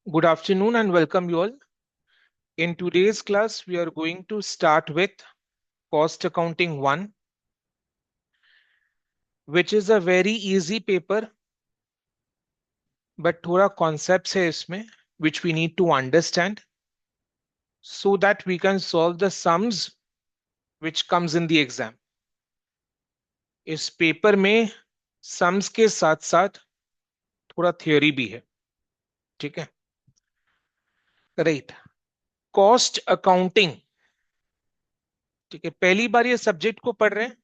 Good afternoon and welcome you all. In today's class, we are going to start with Cost Accounting 1, which is a very easy paper, but थोड़ा concepts है इसमें, which we need to understand so that we can solve the sums which comes in the exam. इस paper में sums के साथ साथ थोड़ा theory भी है, ठीक है? Right. Cost Accounting, ठीक है? पहली बार ये सब्जेक्ट को पढ़ रहे हैं,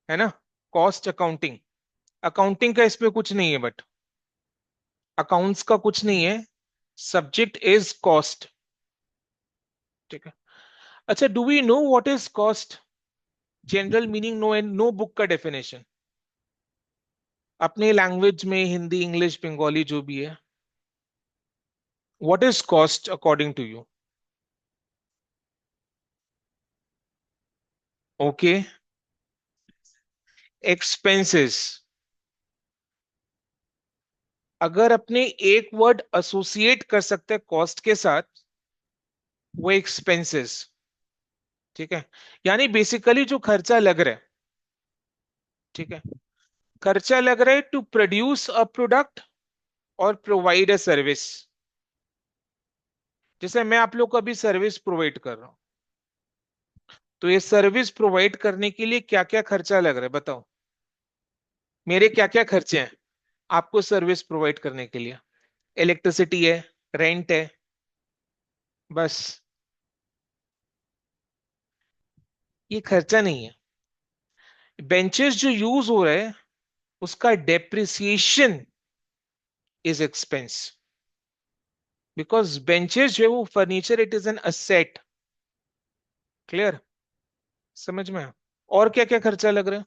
है ना? Cost Accounting. अकाउंटिंग का इसमें कुछ नहीं है, बट अकाउंट्स का कुछ नहीं है. Subject is cost. ठीक है. अच्छा, do we know what is cost? General meaning no and no book का डेफिनेशन अपने लैंग्वेज में, हिंदी, इंग्लिश, बंगाली, जो भी है. What is cost according to you? Okay. Expenses. अगर अपने एक वर्ड एसोसिएट कर सकते हैं कॉस्ट के साथ, वो एक्सपेंसेस. ठीक है. यानी बेसिकली जो खर्चा लग रहा है, ठीक है, खर्चा लग रहा है टू प्रोड्यूस अ प्रोडक्ट और प्रोवाइड अ सर्विस. जैसे मैं आप लोग को अभी सर्विस प्रोवाइड कर रहा हूं, तो ये सर्विस प्रोवाइड करने के लिए क्या क्या खर्चा लग रहा है बताओ. मेरे क्या क्या खर्चे हैं आपको सर्विस प्रोवाइड करने के लिए? इलेक्ट्रिसिटी है, रेंट है, बस. ये खर्चा नहीं है. बेंचेस जो यूज हो रहे हैं, उसका depreciation is expense. Because benches जो है वो furniture, it is an asset. Clear? समझ में आया? और क्या क्या खर्चा लग रहा है?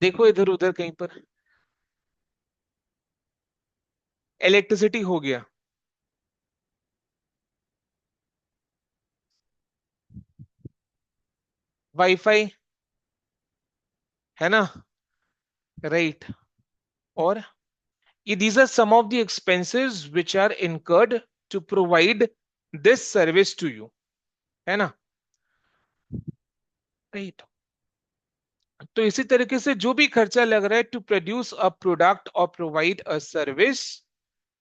देखो इधर उधर कहीं पर. इलेक्ट्रिसिटी हो गया. वाईफाई, है ना? राइट. और ये these are some of the expenses which are incurred to provide this service to you, है ना? राइट. तो इसी तरीके से जो भी खर्चा लग रहा है टू प्रोड्यूस अ प्रोडक्ट और provide a service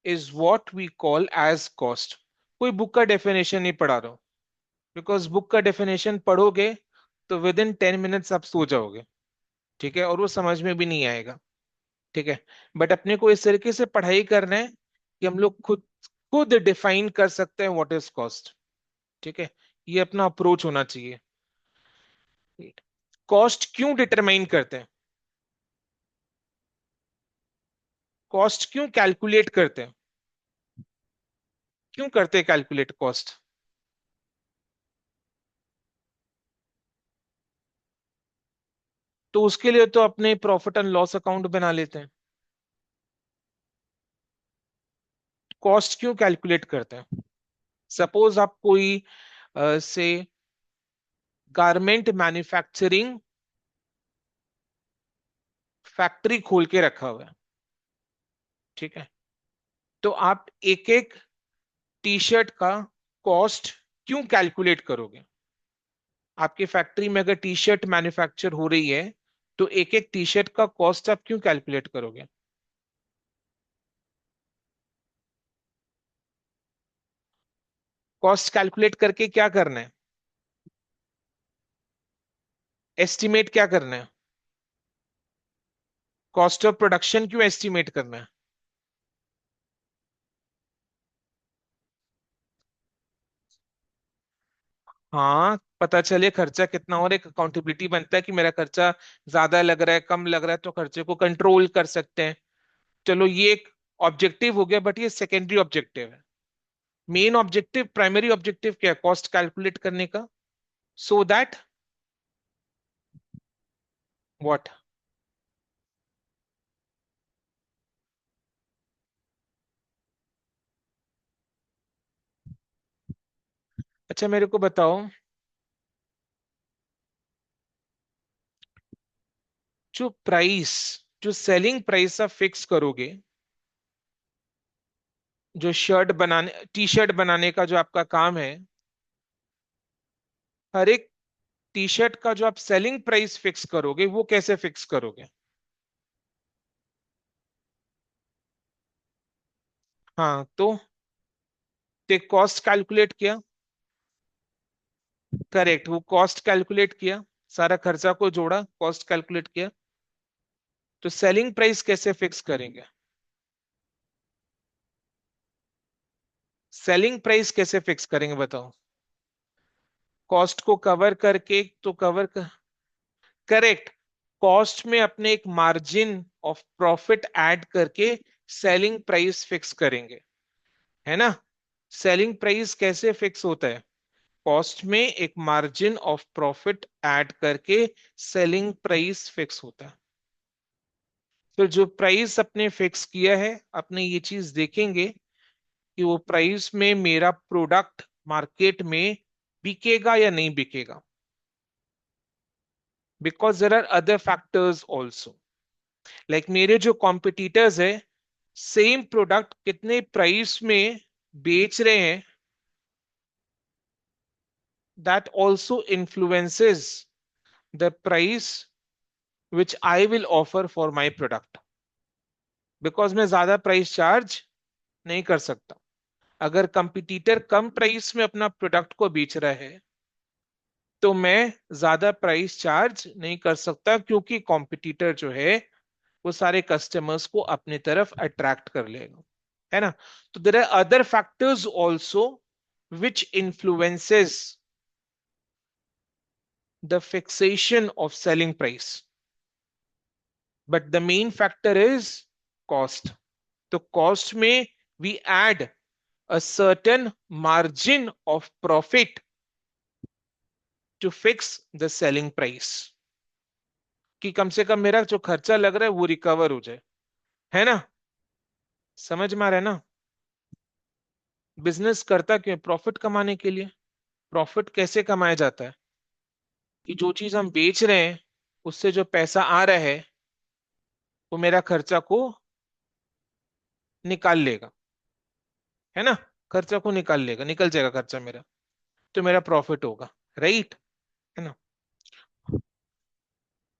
is what we call as cost. कोई बुक का डेफिनेशन नहीं पढ़ा रहा हूं, बिकॉज बुक का डेफिनेशन पढ़ोगे तो विद इन 10 मिनट्स आप सो जाओगे. ठीक है, और वो समझ में भी नहीं आएगा. ठीक है. बट अपने को इस तरीके से पढ़ाई करना है कि हम लोग खुद खुद डिफाइन कर सकते हैं व्हाट इज कॉस्ट. ठीक है. ये अपना अप्रोच होना चाहिए. कॉस्ट क्यों डिटरमाइन करते हैं? कॉस्ट क्यों कैलकुलेट करते हैं? क्यों करते हैं कैलकुलेट कॉस्ट? तो उसके लिए तो अपने प्रॉफिट एंड लॉस अकाउंट बना लेते हैं. कॉस्ट क्यों कैलकुलेट करते हैं? सपोज आप कोई से गारमेंट मैन्युफैक्चरिंग फैक्ट्री खोल के रखा हुआ है. ठीक है. तो आप एक एक टी शर्ट का कॉस्ट क्यों कैलकुलेट करोगे? आपकी फैक्ट्री में अगर टी शर्ट मैन्युफैक्चर हो रही है, तो एक एक टी शर्ट का कॉस्ट आप क्यों कैलकुलेट करोगे? कॉस्ट कैलकुलेट करके क्या करना है? एस्टिमेट क्या करना है? कॉस्ट ऑफ प्रोडक्शन क्यों एस्टिमेट करना है? हाँ, पता चले खर्चा कितना, और एक अकाउंटेबिलिटी बनता है कि मेरा खर्चा ज्यादा लग रहा है, कम लग रहा है, तो खर्चे को कंट्रोल कर सकते हैं. चलो, ये एक ऑब्जेक्टिव हो गया, बट ये सेकेंडरी ऑब्जेक्टिव है. मेन ऑब्जेक्टिव, प्राइमरी ऑब्जेक्टिव क्या है कॉस्ट कैलकुलेट करने का? So that what? अच्छा, मेरे को बताओ, जो प्राइस जो सेलिंग प्राइस आप फिक्स करोगे, जो शर्ट बनाने, टी शर्ट बनाने का जो आपका काम है, हर एक टी शर्ट का जो आप सेलिंग प्राइस फिक्स करोगे वो कैसे फिक्स करोगे? हाँ, तो कॉस्ट कैलकुलेट किया। करेक्ट, वो कॉस्ट कैलकुलेट किया, सारा खर्चा को जोड़ा, कॉस्ट कैलकुलेट किया। तो सेलिंग प्राइस कैसे फिक्स करेंगे? सेलिंग प्राइस कैसे फिक्स करेंगे बताओ? कॉस्ट को कवर करके तो करेक्ट, कॉस्ट में अपने एक मार्जिन ऑफ प्रॉफिट ऐड करके सेलिंग प्राइस फिक्स करेंगे, है ना? सेलिंग प्राइस कैसे फिक्स होता है? कॉस्ट में एक मार्जिन ऑफ प्रॉफिट ऐड करके सेलिंग प्राइस फिक्स होता है। फिर जो प्राइस अपने फिक्स किया है, अपने ये चीज देखेंगे कि वो प्राइस में मेरा प्रोडक्ट मार्केट में बिकेगा या नहीं बिकेगा, because there are other factors also. Like मेरे जो कॉम्पिटिटर्स है, सेम प्रोडक्ट कितने प्राइस में बेच रहे हैं, that also influences the price which I will offer for my product. Because मैं ज्यादा प्राइस चार्ज नहीं कर सकता। अगर कंपटीटर कम प्राइस में अपना प्रोडक्ट को बेच रहा है, तो मैं ज्यादा प्राइस चार्ज नहीं कर सकता, क्योंकि कंपटीटर जो है वो सारे कस्टमर्स को अपनी तरफ अट्रैक्ट कर लेगा, है ना? तो there are other factors also which influences the fixation of selling price, but the main factor is cost. तो कॉस्ट में we add a certain margin of profit to fix the selling price, कि कम से कम मेरा जो खर्चा लग रहा है वो रिकवर हो जाए, है ना? समझ में आ रहा है ना? बिजनेस करता क्यों है? प्रॉफिट कमाने के लिए। प्रॉफिट कैसे कमाया जाता है? कि जो चीज हम बेच रहे हैं, उससे जो पैसा आ रहा है वो मेरा खर्चा को निकाल लेगा, है ना? खर्चा को निकाल लेगा, निकल जाएगा खर्चा मेरा, तो मेरा प्रॉफिट होगा, राइट? है ना?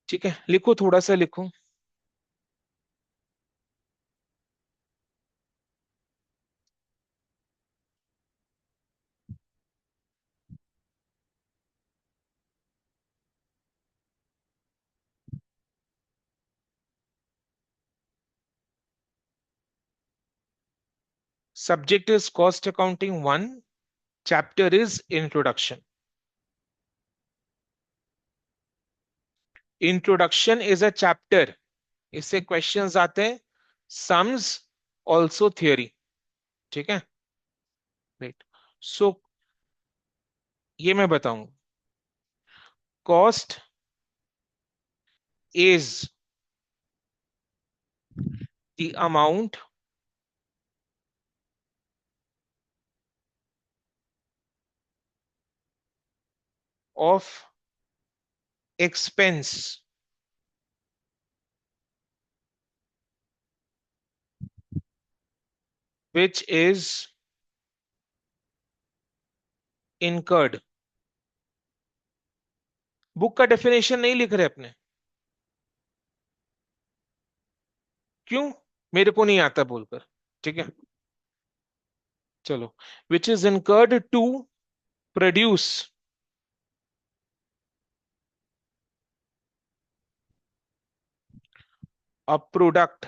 ठीक है, लिखो, थोड़ा सा लिखो। Subject is cost accounting 1, chapter is introduction. Introduction is a chapter, इससे क्वेश्चंस आते हैं, सम्स ऑल्सो थियोरी, ठीक है? राइट। सो ये मैं बताऊं, cost is the amount of expense which is incurred. Book का डेफिनेशन नहीं लिख रहे अपने, क्यों? मेरे को नहीं आता बोलकर, ठीक है? चलो, which is incurred to produce a product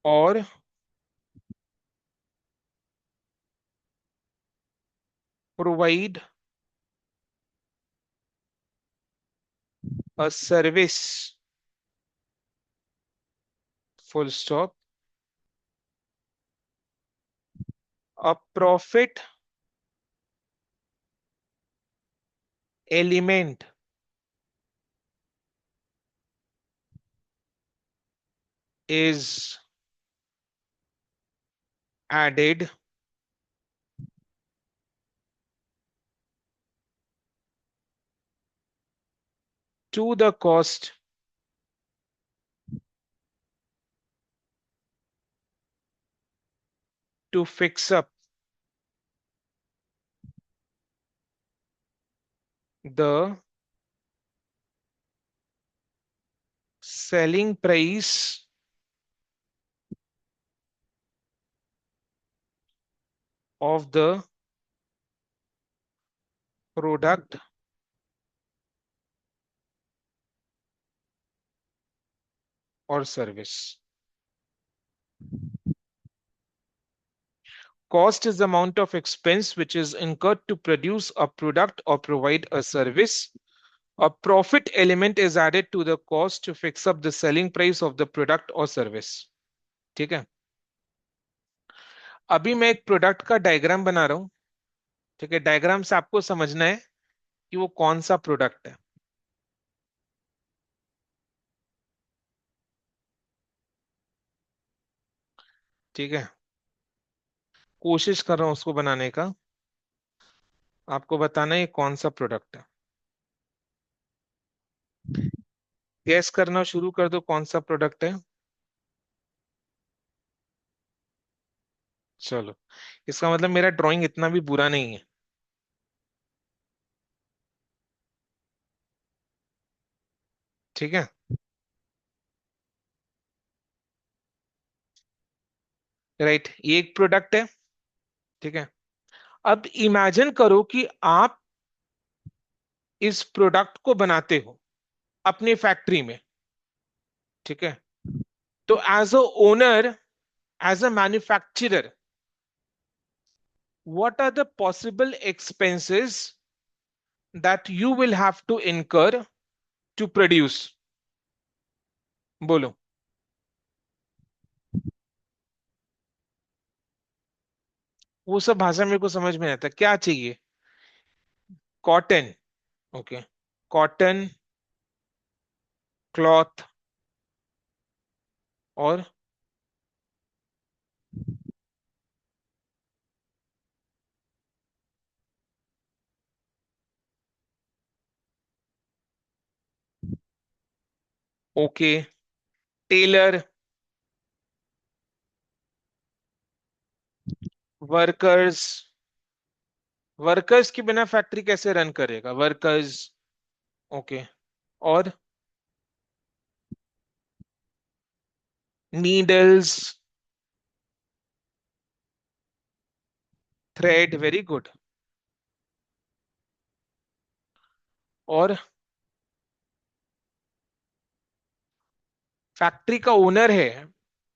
और provide a service, full stop. A profit element is added to the cost to fix up the selling price of the product or service. Cost is the amount of expense which is incurred to produce a product or provide a service. A profit element is added to the cost to fix up the selling price of the product or service. ठीक है? अभी मैं एक product का diagram बना रहा हूं. ठीक है, डायग्राम से आपको समझना है कि वो कौन सा प्रोडक्ट है. ठीक है, कोशिश कर रहा हूं उसको बनाने का. आपको बताना है ये कौन सा प्रोडक्ट है. गैस करना शुरू कर दो कौन सा प्रोडक्ट है. चलो, इसका मतलब मेरा ड्राइंग इतना भी बुरा नहीं है. ठीक है, राइट, ये एक प्रोडक्ट है. ठीक है, अब इमेजिन करो कि आप इस प्रोडक्ट को बनाते हो अपनी फैक्ट्री में. ठीक है, तो as a owner, as a manufacturer, what are the possible expenses that you will have to incur to produce? बोलो. वो सब भाषा मेरे को समझ में नहीं आता, क्या चाहिए. कॉटन. ओके, कॉटन, क्लॉथ, और ओके, टेलर, वर्कर्स. वर्कर्स के बिना फैक्ट्री कैसे रन करेगा, वर्कर्स. ओके, और नीडल्स, थ्रेड, वेरी गुड. और फैक्ट्री का ओनर है,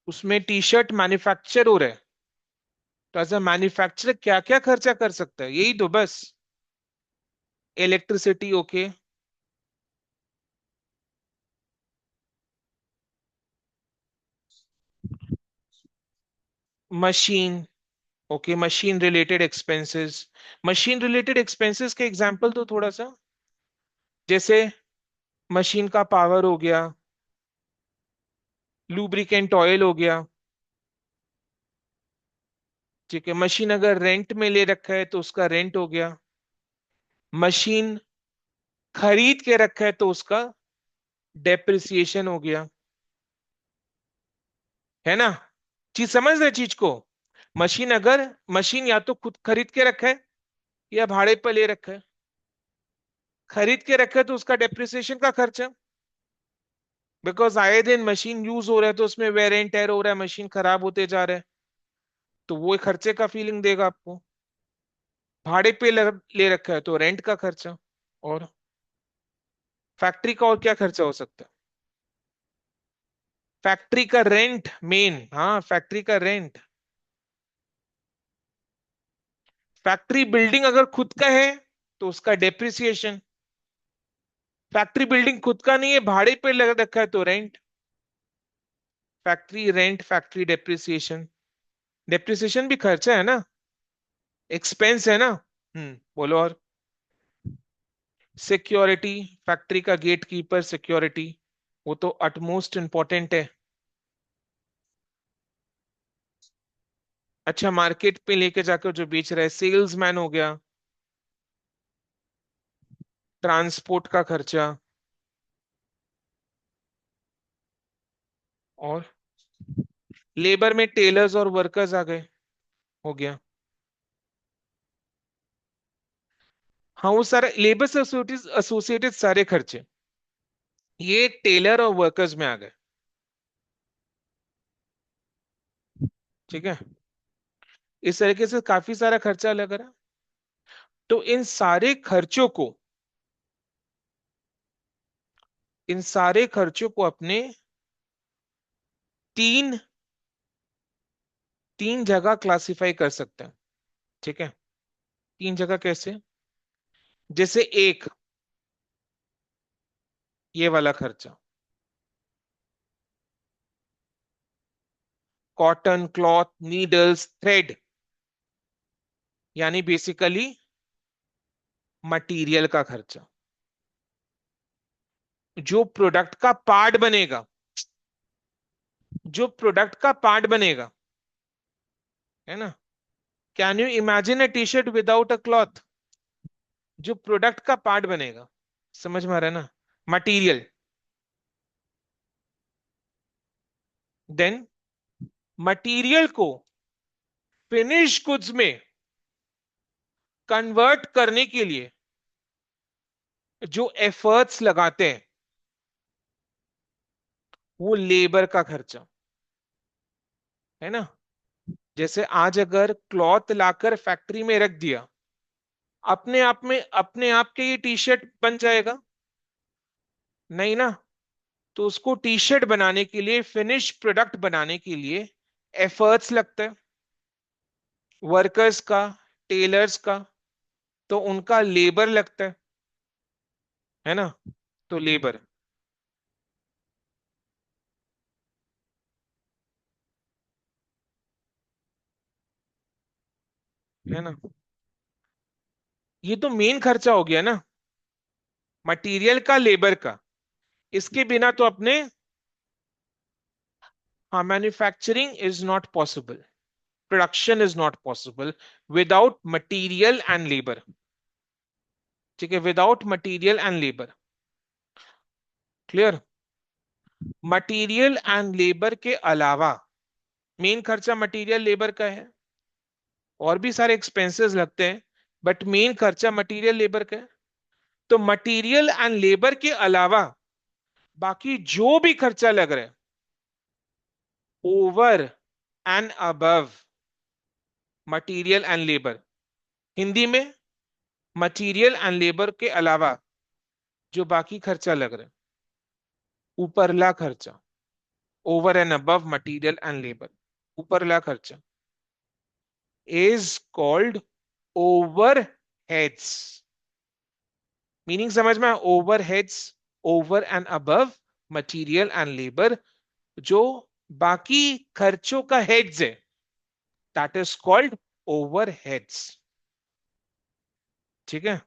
उसमें टी शर्ट मैन्युफैक्चर हो रहा है, तो एज अ मैन्युफैक्चरर क्या क्या खर्चा कर सकता है, यही तो बस. Electricity, okay. Machine, okay, machine related expenses. Machine related expenses के एग्जांपल तो थोड़ा सा, जैसे मशीन का पावर हो गया, लूब्रिकेंट ऑयल हो गया. ठीक है, मशीन अगर रेंट में ले रखा है तो उसका रेंट हो गया. मशीन खरीद के रखा है तो उसका डेप्रिसिएशन हो गया. है ना, चीज समझ रहे चीज को. मशीन अगर, मशीन या तो खुद खरीद के रखा है या भाड़े पर ले रखा है. खरीद के रखा है तो उसका डेप्रिसिएशन का खर्चा, बिकॉज आए दिन मशीन यूज हो रहा है तो उसमें वेर एंड टेयर हो रहा है, मशीन खराब होते जा रहा है, तो वो एक खर्चे का फीलिंग देगा आपको. भाड़े पे ले रखा है तो रेंट का खर्चा. और फैक्ट्री का और क्या खर्चा हो सकता है. फैक्ट्री का रेंट मेन, हाँ, फैक्ट्री का रेंट. फैक्ट्री बिल्डिंग अगर खुद का है तो उसका डेप्रिसिएशन. फैक्ट्री बिल्डिंग खुद का नहीं है, भाड़े पे लग रखा है तो rent. Factory rent, factory depreciation. Depreciation भी खर्चा है ना, एक्सपेंस है ना. बोलो. और सिक्योरिटी, फैक्ट्री का गेट कीपर, सिक्योरिटी, वो तो अटमोस्ट इंपॉर्टेंट है. अच्छा, मार्केट पे लेके जाकर जो बेच रहा है, सेल्समैन हो गया. ट्रांसपोर्ट का खर्चा. और लेबर में टेलर्स और वर्कर्स आ गए. हो गया। हाँ, वो सारे लेबर से एसोसिएटेड सारे खर्चे ये टेलर और वर्कर्स में आ गए। ठीक है, इस तरीके से काफी सारा खर्चा लग रहा है। तो इन सारे खर्चों को अपने तीन तीन जगह क्लासिफाई कर सकते हैं। ठीक है, तीन जगह कैसे? जैसे एक, ये वाला खर्चा, कॉटन, क्लॉथ, नीडल्स, थ्रेड, यानी बेसिकली मटेरियल का खर्चा, जो प्रोडक्ट का पार्ट बनेगा, जो प्रोडक्ट का पार्ट बनेगा, है ना। Can you imagine a T shirt without a cloth? जो प्रोडक्ट का पार्ट बनेगा, समझ में आ रहा है ना, मटेरियल। देन मटेरियल को फिनिश गुड्स में कन्वर्ट करने के लिए जो एफर्ट्स लगाते हैं, वो लेबर का खर्चा, है ना। जैसे आज अगर क्लॉथ लाकर फैक्ट्री में रख दिया, अपने आप के ये टी शर्ट बन जाएगा? नहीं ना। तो उसको टी शर्ट बनाने के लिए, फिनिश प्रोडक्ट बनाने के लिए एफर्ट्स लगता है, वर्कर्स का, टेलर्स का, तो उनका लेबर लगता है ना। तो लेबर, है ना, ये तो मेन खर्चा हो गया ना, मटेरियल का, लेबर का। इसके बिना तो अपने, हाँ, manufacturing is not possible, production is not possible without material and labour. ठीक है, without material and labour. Clear? Material and labour के अलावा मेन खर्चा मटेरियल लेबर का है, और भी सारे एक्सपेंसेस लगते हैं, बट मेन खर्चा मटेरियल लेबर का है। तो मटेरियल एंड लेबर के अलावा बाकी जो भी खर्चा लग रहा है, over and above material and labour, Hindi में मटेरियल एंड लेबर के अलावा जो बाकी खर्चा लग रहा है, ऊपरला खर्चा, over and above material and labour, ऊपरला खर्चा इज कॉल्ड ओवरहेड्स। मीनिंग समझ में? Overheads, over and above material and labour, जो बाकी खर्चों का हेड्स है, दैट इज कॉल्ड ओवरहेड्स। ठीक है,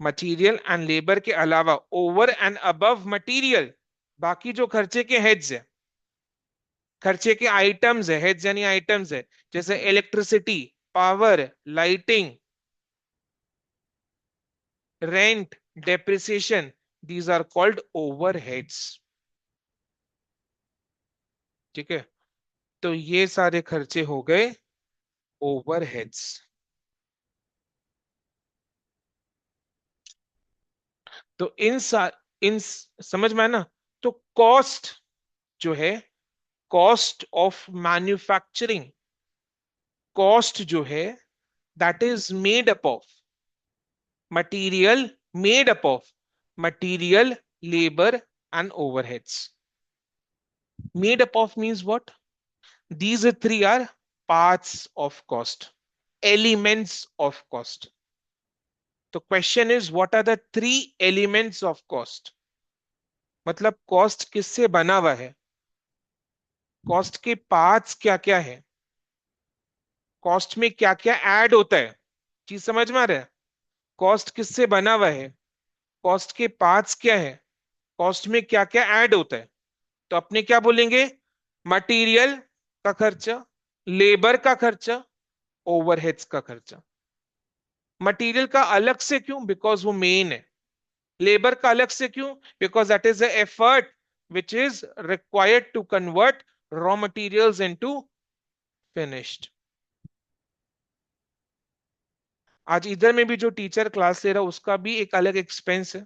मटेरियल एंड लेबर के अलावा ओवर एंड अबव मटेरियल, बाकी जो खर्चे के हेड्स है, खर्चे के आइटम्स है, हेड्स यानी आइटम्स है, जैसे electricity, power, lighting, rent, depreciation, these are called overheads. ठीक है, तो ये सारे खर्चे हो गए ओवरहेड्स। तो समझ में है ना। तो कॉस्ट जो है, कॉस्ट ऑफ मैन्युफैक्चरिंग, कॉस्ट जो है, that is made up of material, made up of material, labour and overheads. Made up of means what? These three are parts of cost, elements of cost. The question is, what are the three elements of cost? मतलब cost किससे बना हुआ है, cost के parts क्या क्या है, cost में क्या क्या ऐड होता है। चीज समझ में आ रहा है? कॉस्ट किससे बना हुआ है, कॉस्ट के पार्ट्स क्या है, कॉस्ट में क्या क्या ऐड होता है। तो अपने क्या बोलेंगे? मटेरियल का खर्चा, लेबर का खर्चा, ओवरहेड्स का खर्चा। मटेरियल का अलग से क्यों? बिकॉज वो मेन है। लेबर का अलग से क्यों? Because that is the effort which is required to convert raw materials into finished. आज इधर में भी जो टीचर क्लास ले रहा है उसका भी एक अलग एक्सपेंस है,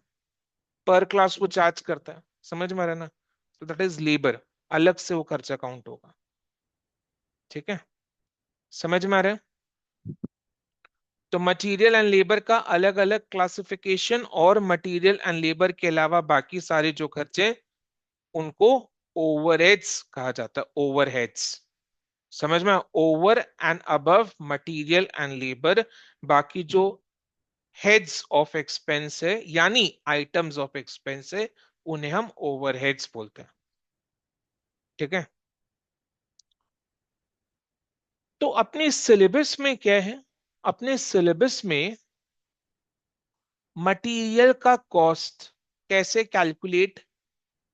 पर क्लास वो चार्ज करता है, समझ में आ रहा है ना? तो दैट इज लेबर, अलग से वो खर्चा काउंट होगा। ठीक है, समझ में आ रहा है? तो मटेरियल एंड लेबर का अलग अलग क्लासिफिकेशन, और मटेरियल एंड लेबर के अलावा बाकी सारे जो खर्चे, उनको ओवरहेड्स कहा जाता है, ओवरहेड्स। समझ में? Over and above material and labour, बाकी जो हेड्स ऑफ एक्सपेंस है यानी आइटम्स ऑफ एक्सपेंस है, उन्हें हम ओवरहेड्स बोलते हैं। ठीक है, तो अपने सिलेबस में क्या है? अपने सिलेबस में मटेरियल का कॉस्ट कैसे कैलकुलेट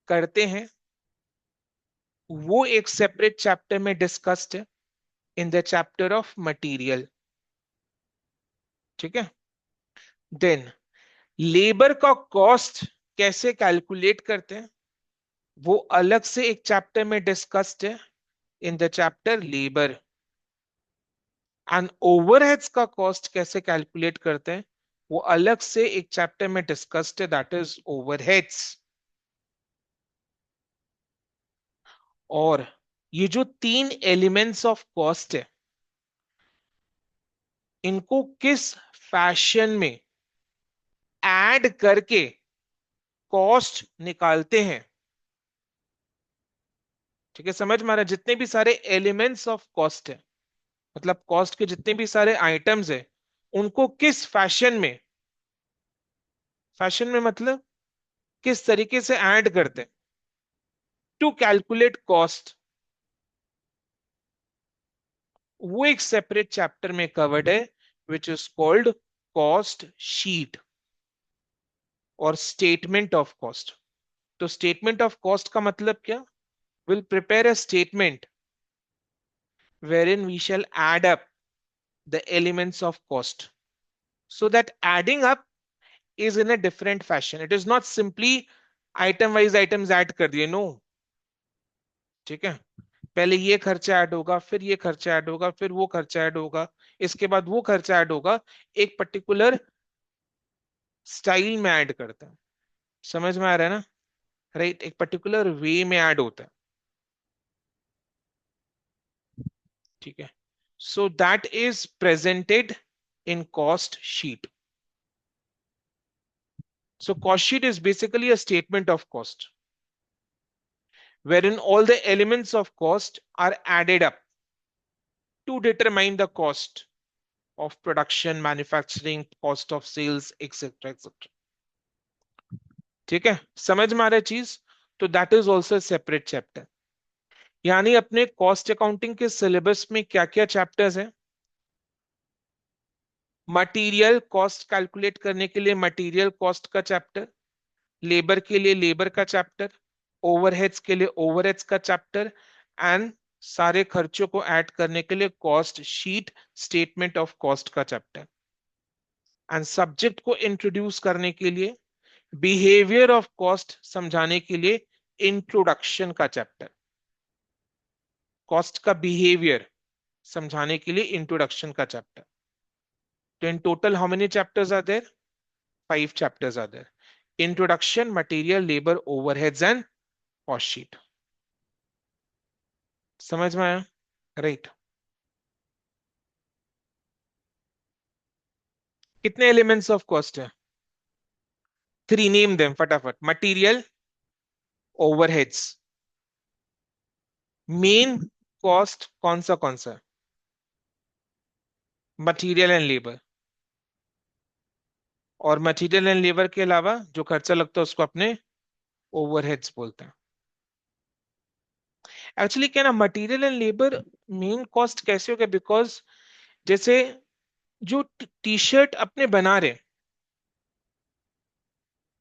करते हैं, वो एक सेपरेट चैप्टर में डिस्कस्ड है, in the chapter of material. ठीक है, देन लेबर का कॉस्ट कैसे कैलकुलेट करते हैं, वो अलग से एक चैप्टर में डिस्कस्ड है, in the chapter labour. And overheads का कॉस्ट कैसे कैलकुलेट करते हैं, वो अलग से एक चैप्टर में डिस्कस्ड है, दैट इज ओवरहेड्स। और ये जो तीन एलिमेंट्स ऑफ कॉस्ट है, इनको किस फैशन में ऐड करके कॉस्ट निकालते हैं। ठीक है, समझ में आ रहा है? जितने भी सारे एलिमेंट्स ऑफ कॉस्ट है, मतलब कॉस्ट के जितने भी सारे आइटम्स है, उनको किस फैशन में, फैशन में मतलब किस तरीके से ऐड करते हैं टू कैलकुलेट कॉस्ट, वो एक सेपरेट चैप्टर में कवर्ड है, which is called cost sheet और स्टेटमेंट ऑफ कॉस्ट। तो स्टेटमेंट ऑफ कॉस्ट का मतलब क्या? Will prepare a statement wherein we shall add up the elements of cost, so that adding up is in a different fashion. It is not simply item wise items add कर दिए, no. ठीक है, पहले ये खर्चा add होगा, फिर ये खर्चा ऐड होगा, फिर वो खर्चा ऐड होगा, इसके बाद वो खर्चा ऐड होगा, एक पर्टिकुलर स्टाइल में ऐड करते हैं। समझ में आ रहा है ना? राइट, एक पर्टिकुलर वे में ऐड होता है। ठीक है, so that is presented in cost sheet. So cost sheet is basically a statement of cost wherein all the elements of cost are added up to determine the cost of production, manufacturing, cost of sales, etc. etc. ठीक है, समझ में आ रहा है चीज? तो that is also separate chapter. यानी अपने कॉस्ट अकाउंटिंग के सिलेबस में क्या क्या चैप्टर्स हैं? मटेरियल कॉस्ट कैलकुलेट करने के लिए मटेरियल कॉस्ट का चैप्टर, लेबर के लिए लेबर का चैप्टर, ओवरहेड्स के लिए ओवरहेड्स का चैप्टर, एंड सारे खर्चों को ऐड करने के लिए cost sheet, statement of cost का चैप्टर। एंड सब्जेक्ट को इंट्रोड्यूस करने के लिए, बिहेवियर ऑफ कॉस्ट समझाने के लिए इंट्रोडक्शन का चैप्टर, कॉस्ट का बिहेवियर समझाने के लिए इंट्रोडक्शन का चैप्टर। तो in total how many chapters are there? 5 chapters are there: introduction, material, labor, overheads and cost sheet। समझ में आया? राइट, कितने एलिमेंट्स ऑफ कॉस्ट है? 3, नेम देम फटाफट। मटेरियल, ओवरहेड्स, मेन कॉस्ट कौन सा है? Material and labour. और मटेरियल एंड लेबर के अलावा जो खर्चा लगता है उसको अपने ओवरहेड्स बोलते हैं। एक्चुअली क्या ना, material and labour main cost कैसे हो गया? बिकॉज जैसे जो टी शर्ट अपने बना रहे,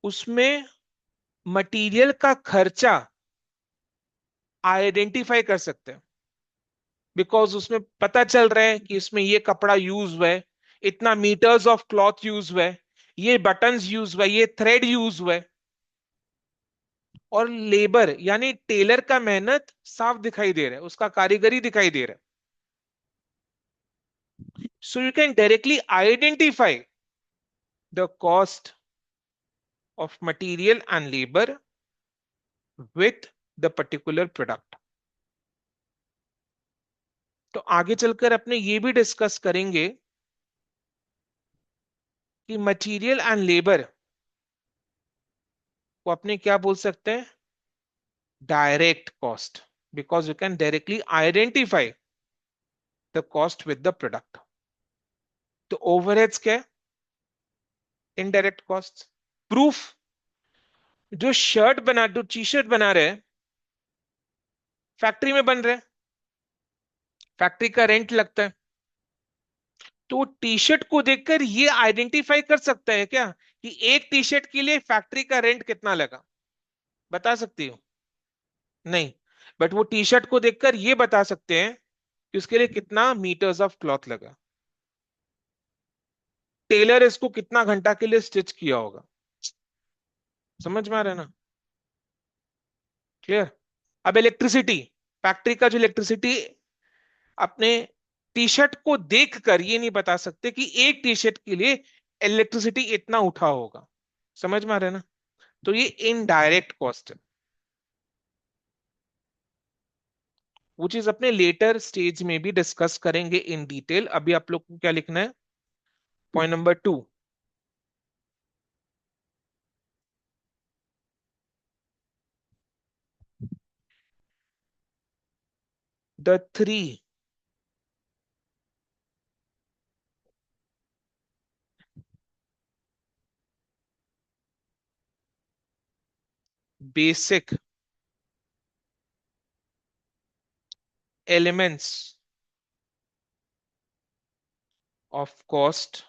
उसमें मटेरियल का खर्चा आइडेंटिफाई कर सकते हैं, बिकॉज उसमें पता चल रहा है कि इसमें ये कपड़ा यूज हुआ है, इतना मीटर्स ऑफ क्लॉथ यूज हुआ है, ये बटन्स यूज हुआ है, ये थ्रेड यूज हुआ है। और लेबर यानी टेलर का मेहनत साफ दिखाई दे रहा है, उसका कारीगरी दिखाई दे रहा है। So you can directly identify the cost of material and labor with the particular product. तो आगे चलकर अपने ये भी डिस्कस करेंगे कि मटेरियल एंड लेबर को अपने क्या बोल सकते हैं, direct cost, because you can directly identify the cost with the product. तो ओवरहेड्स क्या है, इनडायरेक्ट कॉस्ट. प्रूफ, जो टी शर्ट बना रहे हैं फैक्ट्री में बन रहे हैं, फैक्ट्री का रेंट लगता है. तो टी शर्ट को देखकर ये आइडेंटिफाई कर सकता है क्या कि एक टी शर्ट के लिए फैक्ट्री का रेंट कितना लगा, बता सकती हो? नहीं. बट वो टी शर्ट को देखकर ये बता सकते हैं कि उसके लिए कितना मीटर्स ऑफ क्लॉथ लगा, टेलर इसको कितना घंटा के लिए स्टिच किया होगा. समझ में आ रहा है ना? क्लियर. अब इलेक्ट्रिसिटी, फैक्ट्री का जो इलेक्ट्रिसिटी, अपने टी शर्ट को देखकर ये नहीं बता सकते कि एक टी शर्ट के लिए इलेक्ट्रिसिटी इतना उठा होगा. समझ में आ रहा है ना? तो ये इनडायरेक्ट कॉस्ट है, वो चीज अपने लेटर स्टेज में भी डिस्कस करेंगे इन डिटेल. अभी आप लोग को क्या लिखना है, point number 2, the three basic elements of cost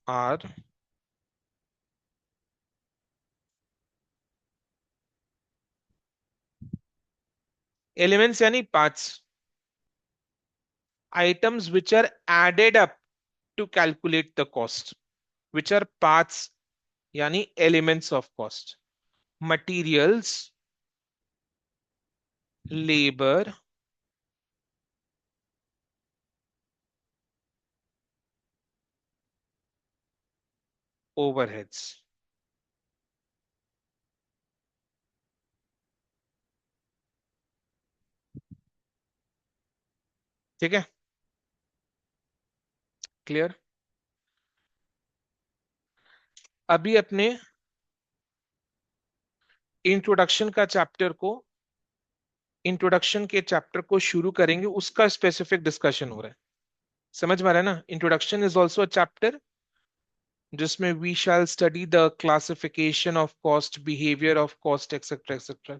are elements यानी parts, items which are added up to calculate the cost, which are parts yani elements of cost. Materials, labor, overheads. ठीक है, क्लियर. अभी अपने introduction के chapter को शुरू करेंगे, उसका स्पेसिफिक डिस्कशन हो रहा है. समझ में आ रहा है ना? Introduction is also a chapter जिसमें we shall study the classification of cost, behaviour of cost, etcetera etcetera.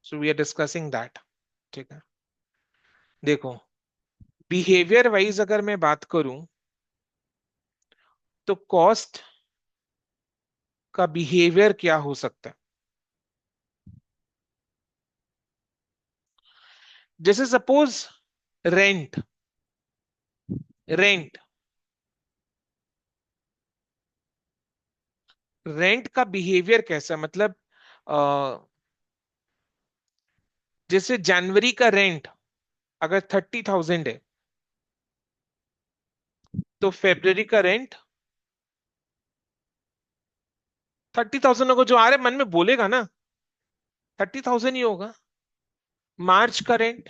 So we are discussing that. ठीक है. देखो, बिहेवियर वाइज अगर मैं बात करूं तो कॉस्ट का बिहेवियर क्या हो सकता है. जैसे सपोज रेंट, रेंट रेंट का बिहेवियर कैसा, मतलब अ, जैसे जनवरी का रेंट अगर 30,000 है तो फेब्रवरी का रेंट 30,000 को, जो आ रहे मन में बोलेगा ना 30,000 ही होगा. मार्च का रेंट,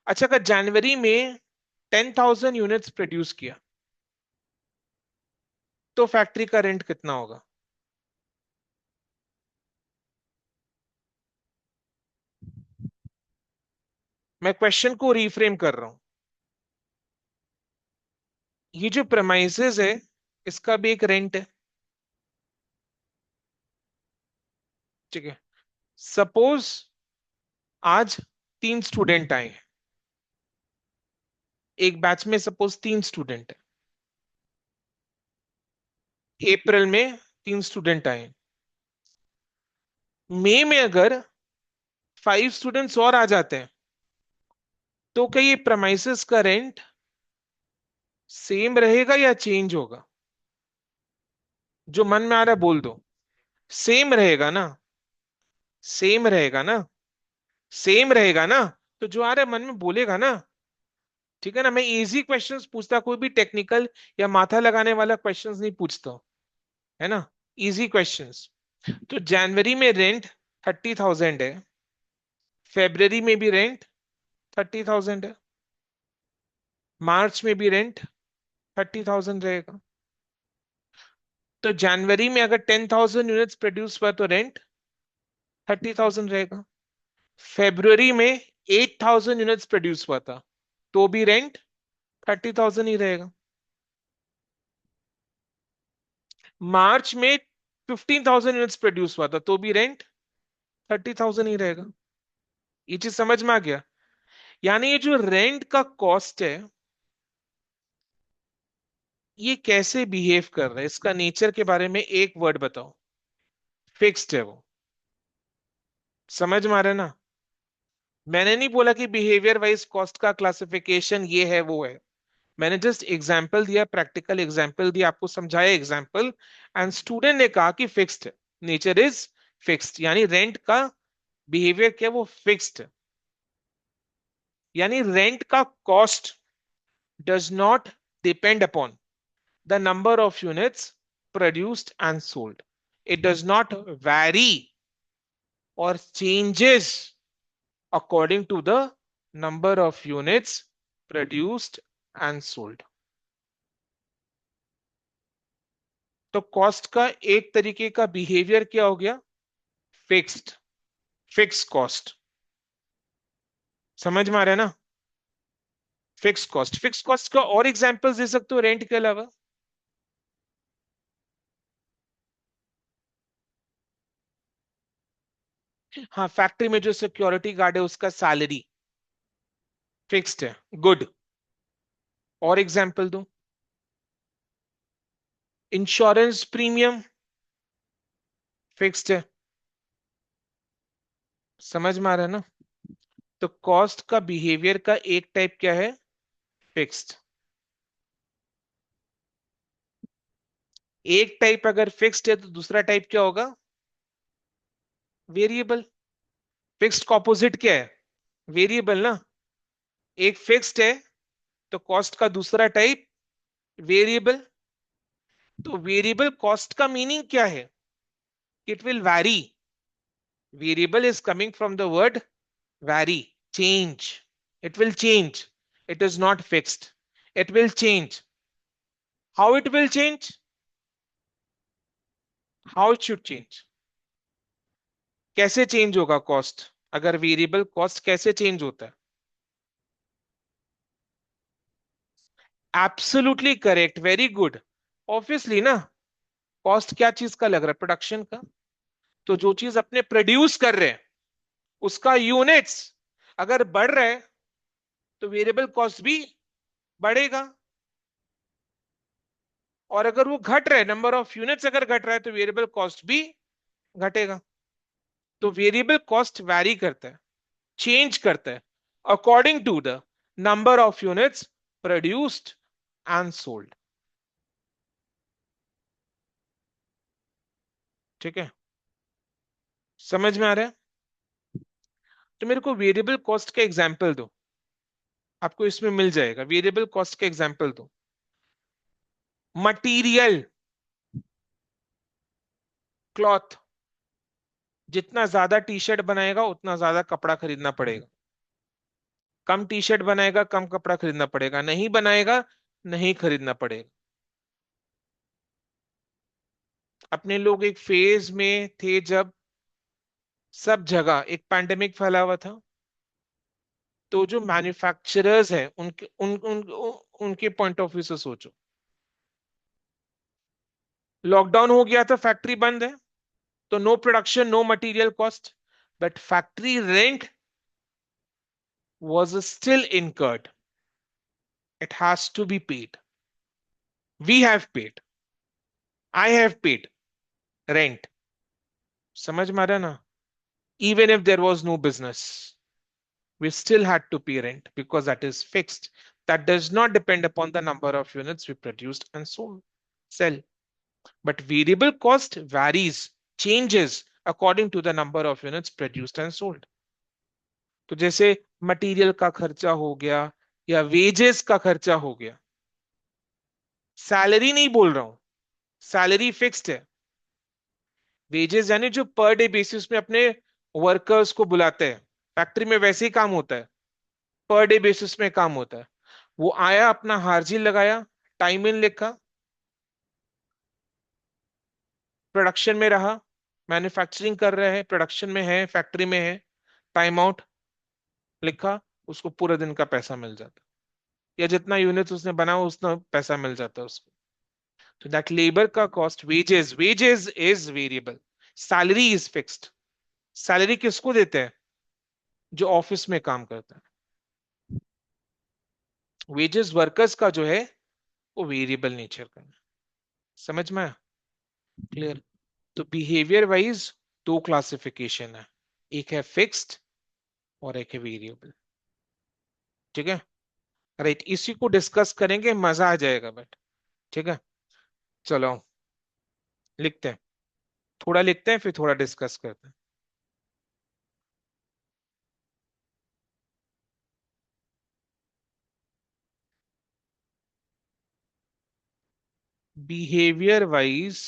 अच्छा अगर जनवरी में 10,000 यूनिट्स प्रोड्यूस किया तो फैक्ट्री का रेंट कितना होगा? मैं क्वेश्चन को रिफ्रेम कर रहा हूं. ये जो प्रेमाइसेस है इसका भी एक रेंट है. ठीक है. सपोज आज 3 स्टूडेंट आए, एक बैच में सपोज 3 स्टूडेंट है, अप्रैल में 3 स्टूडेंट आए, मई में अगर 5 स्टूडेंट्स और आ जाते हैं तो क्या ये प्रेमाइसेस का रेंट सेम रहेगा या चेंज होगा? जो मन में आ रहा है बोल दो. सेम रहेगा ना? सेम रहेगा ना? सेम रहेगा ना, तो जो आ रहा है मन में बोलेगा ना। ठीक है ना, मैं इजी क्वेश्चंस पूछता, कोई भी टेक्निकल या माथा लगाने वाला क्वेश्चंस नहीं पूछता, है ना। Easy questions. तो जनवरी में रेंट 30,000 है, फेब्रवरी में भी रेंट 30,000 है, मार्च में भी रेंट 30,000 रहेगा। तो जनवरी में अगर 10,000 यूनिट्स प्रोड्यूस हुआ तो रेंट 30,000 रहेगा। फेब्रुवरी में 8,000 यूनिट्स प्रोड्यूस हुआ था, तो भी रेंट 30,000 ही रहेगा। मार्च में 15,000 यूनिट्स प्रोड्यूस हुआ था, तो भी रेंट 30,000 ही रहेगा। ये चीज समझ में आ गया। यानी ये जो रेंट का कॉस्ट है, ये कैसे बिहेव कर रहा है, इसका नेचर के बारे में एक वर्ड बताओ। फिक्स्ड है वो। समझ में आ रहा है ना। मैंने नहीं बोला कि बिहेवियर वाइज कॉस्ट का क्लासिफिकेशन ये है वो है। मैंने जस्ट एग्जाम्पल दिया, प्रैक्टिकल एग्जाम्पल दिया, आपको समझाया एग्जाम्पल, एंड स्टूडेंट ने कहा कि फिक्स्ड है, नेचर इज फिक्स्ड, यानी रेंट का बिहेवियर क्या है, वो फिक्स्ड है। यानी रेंट का cost does not depend upon the number of units produced and sold. It does not vary or changes according to the number of units produced and sold. तो cost का एक तरीके का बिहेवियर क्या हो गया, फिक्स्ड, फिक्स कॉस्ट। समझ में आ रहा है ना। फिक्स कॉस्ट का और एग्जांपल्स दे सकते हो रेंट के अलावा। हाँ, फैक्ट्री में जो सिक्योरिटी गार्ड है उसका सैलरी फिक्स्ड है, गुड। और एग्जांपल दो। इंश्योरेंस प्रीमियम फिक्स्ड है। समझ में आ रहा है ना। तो कॉस्ट का बिहेवियर का एक टाइप क्या है, फिक्स्ड। एक टाइप अगर फिक्स्ड है तो दूसरा टाइप क्या होगा, वेरिएबल। फिक्स्ड का ऑपोजिट क्या है, वेरिएबल ना। एक फिक्स्ड है तो कॉस्ट का दूसरा टाइप वेरिएबल। तो वेरिएबल कॉस्ट का मीनिंग क्या है, it will vary. Variable is coming from the word vary, change. It will change, it is not fixed, it will change. How it will change, how it should change, कैसे change होगा cost, अगर variable cost कैसे change होता है। Absolutely correct, very good. Obviously ना, cost क्या चीज का लग रहा है, प्रोडक्शन का। तो जो चीज अपने प्रोड्यूस कर रहे हैं उसका यूनिट्स अगर बढ़ रहा है तो वेरिएबल कॉस्ट भी बढ़ेगा। और अगर वो घट रहा है, नंबर ऑफ यूनिट्स अगर घट रहा है, तो वेरिएबल कॉस्ट भी घटेगा। तो वेरिएबल कॉस्ट वैरी करता है, चेंज करता है according to the number of units produced and sold. ठीक है, समझ में आ रहा है। तो मेरे को वेरिएबल कॉस्ट का एग्जांपल दो, आपको इसमें मिल जाएगा। वेरिएबल कॉस्ट का एग्जांपल दो। Material, cloth. जितना ज्यादा टी शर्ट बनाएगा उतना ज्यादा कपड़ा खरीदना पड़ेगा। कम टी शर्ट बनाएगा कम कपड़ा खरीदना पड़ेगा, नहीं बनाएगा नहीं खरीदना पड़ेगा। अपने लोग एक फेज में थे जब सब जगह एक पैंडेमिक फैला हुआ था। तो जो मैन्युफैक्चरर्स हैं उनके पॉइंट ऑफ व्यू से सोचो। लॉकडाउन हो गया था, फैक्ट्री बंद है, तो no production, no material cost, but factory rent was still incurred. It has to be paid. We have paid. I have paid rent. समझ में आ रहा है ना। Even if there was no business, we still had to pay rent because that is fixed. That does not depend upon the number of units we produced and sold, sell. But variable cost varies, changes according to the number of units produced and sold. तो जैसे material का खर्चा हो गया या wages का खर्चा हो गया, सैलरी नहीं बोल रहा हूं, सैलरी फिक्स्ड है। वेजेस यानी जो पर डे बेसिस में अपने वर्कर्स को बुलाते हैं, फैक्ट्री में वैसे ही काम होता है, पर डे बेसिस में काम होता है। वो आया, अपना हार्जिन लगाया, टाइम इन लिखा, प्रोडक्शन में रहा, मैन्युफैक्चरिंग कर रहे हैं, प्रोडक्शन में है, फैक्ट्री में है, टाइम आउट लिखा, उसको पूरे दिन का पैसा मिल जाता है, या जितना यूनिट्स उसने बनाया उतना पैसा मिल जाता है उसको। तो दैट लेबर का cost, wages is variable, salary is fixed. Salary किसको देते हैं? जो ऑफिस में काम करता है। वेजेस वर्कर्स का जो है वो वेरिएबल नेचर का है। समझ में? क्लियर? तो बिहेवियर वाइज दो क्लासिफिकेशन है, एक है फिक्स्ड और एक है वेरिएबल। ठीक है? राइट, इसी को डिस्कस करेंगे, मजा आ जाएगा बट। ठीक है, चलो लिखते हैं, थोड़ा लिखते हैं फिर थोड़ा डिस्कस करते हैं। Behaviour wise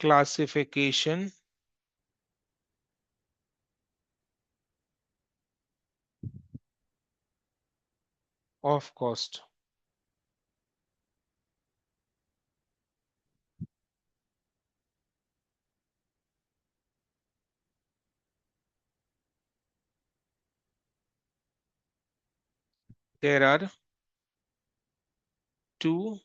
classification of cost. There are two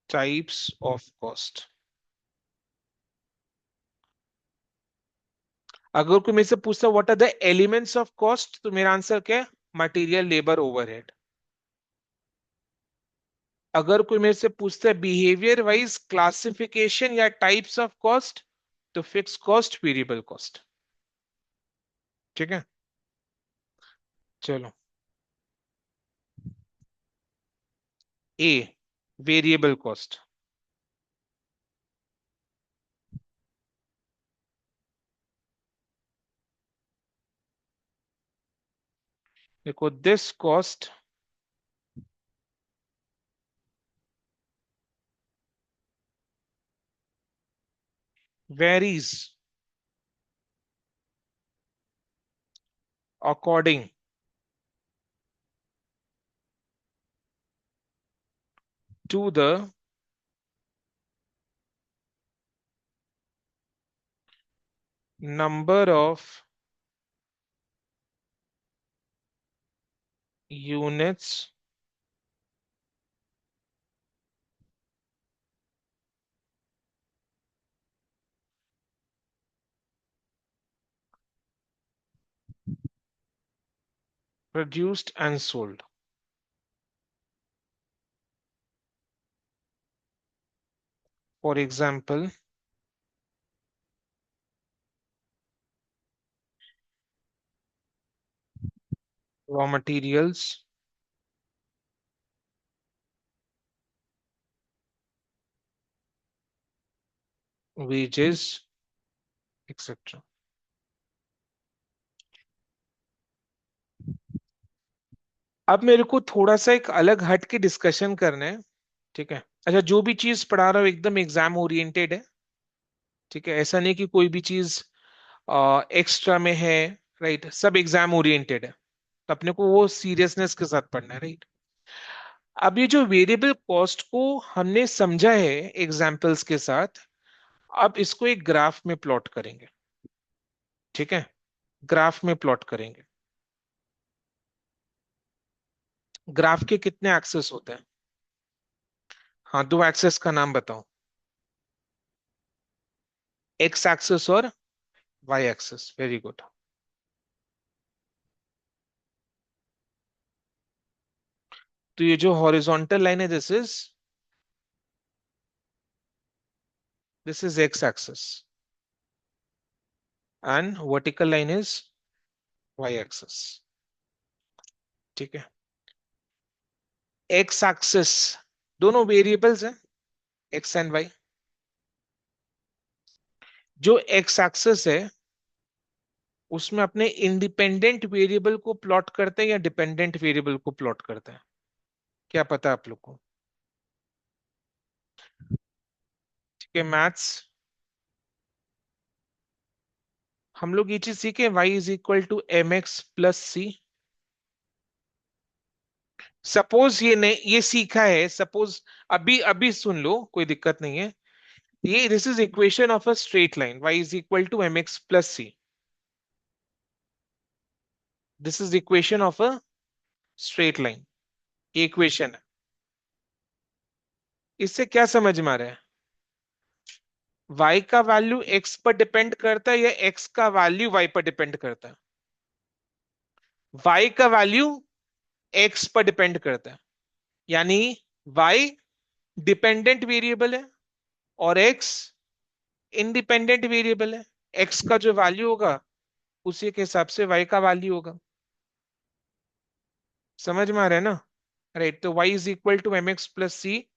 types of cost. अगर कोई मेरे से पूछता what are the elements of cost, तो मेरा आंसर क्या है? Material, labour, overhead. अगर कोई मेरे से पूछता है बिहेवियर वाइज क्लासिफिकेशन या टाइप्स ऑफ कॉस्ट, तो फिक्स कॉस्ट, वेरिएबल कॉस्ट। ठीक है, चलो। A, variable cost. देखो, this cost varies according to the number of units produced and sold. For example, raw materials, wages, etc. अब मेरे को थोड़ा सा एक अलग हट के डिस्कशन करना है। ठीक है? अच्छा, जो भी चीज पढ़ा रहा हूँ एकदम एग्जाम ओरिएंटेड है। ठीक है? ऐसा नहीं कि कोई भी चीज एक्स्ट्रा में है। राइट, सब एग्जाम ओरिएंटेड है, तो अपने को वो सीरियसनेस के साथ पढ़ना है। राइट, अब ये जो वेरिएबल कॉस्ट को हमने समझा है एग्जाम्पल्स के साथ, अब इसको एक ग्राफ में प्लॉट करेंगे। ठीक है? ग्राफ में प्लॉट करेंगे। ग्राफ के कितने एक्सेस होते हैं? हाँ, दो एक्सेस का नाम बताओ। एक्स एक्सेस और वाई एक्सेस, वेरी गुड। तो ये जो हॉरिजॉन्टल लाइन है, this is X axis, and vertical line is Y axis. ठीक है? एक्स एक्सेस दोनों वेरिएबल्स हैं, एक्स एंड वाई। जो एक्स एक्सिस है उसमें अपने इंडिपेंडेंट वेरिएबल को प्लॉट करते हैं या डिपेंडेंट वेरिएबल को प्लॉट करते हैं, क्या पता है आप लोग को? ठीक है, मैथ्स हम लोग ये चीज सीखे, y is equal to M x plus C. Suppose ये नहीं, ये सीखा है, सपोज अभी अभी सुन लो, कोई दिक्कत नहीं है। ये this is equation of a straight line, y is equal to M x plus C. This is equation of a straight line, ये इक्वेशन है। इससे क्या समझ में आ रहा है? y का वैल्यू x पर डिपेंड करता है या x का वैल्यू y पर डिपेंड करता है? y का वैल्यू x पर डिपेंड करता है, यानी y डिपेंडेंट वेरिएबल है और x इंडिपेंडेंट वेरिएबल है। x का जो वैल्यू होगा उसी के हिसाब से y का वैल्यू होगा। समझ में आ रहा है ना? राइट, तो y is equal to M x plus c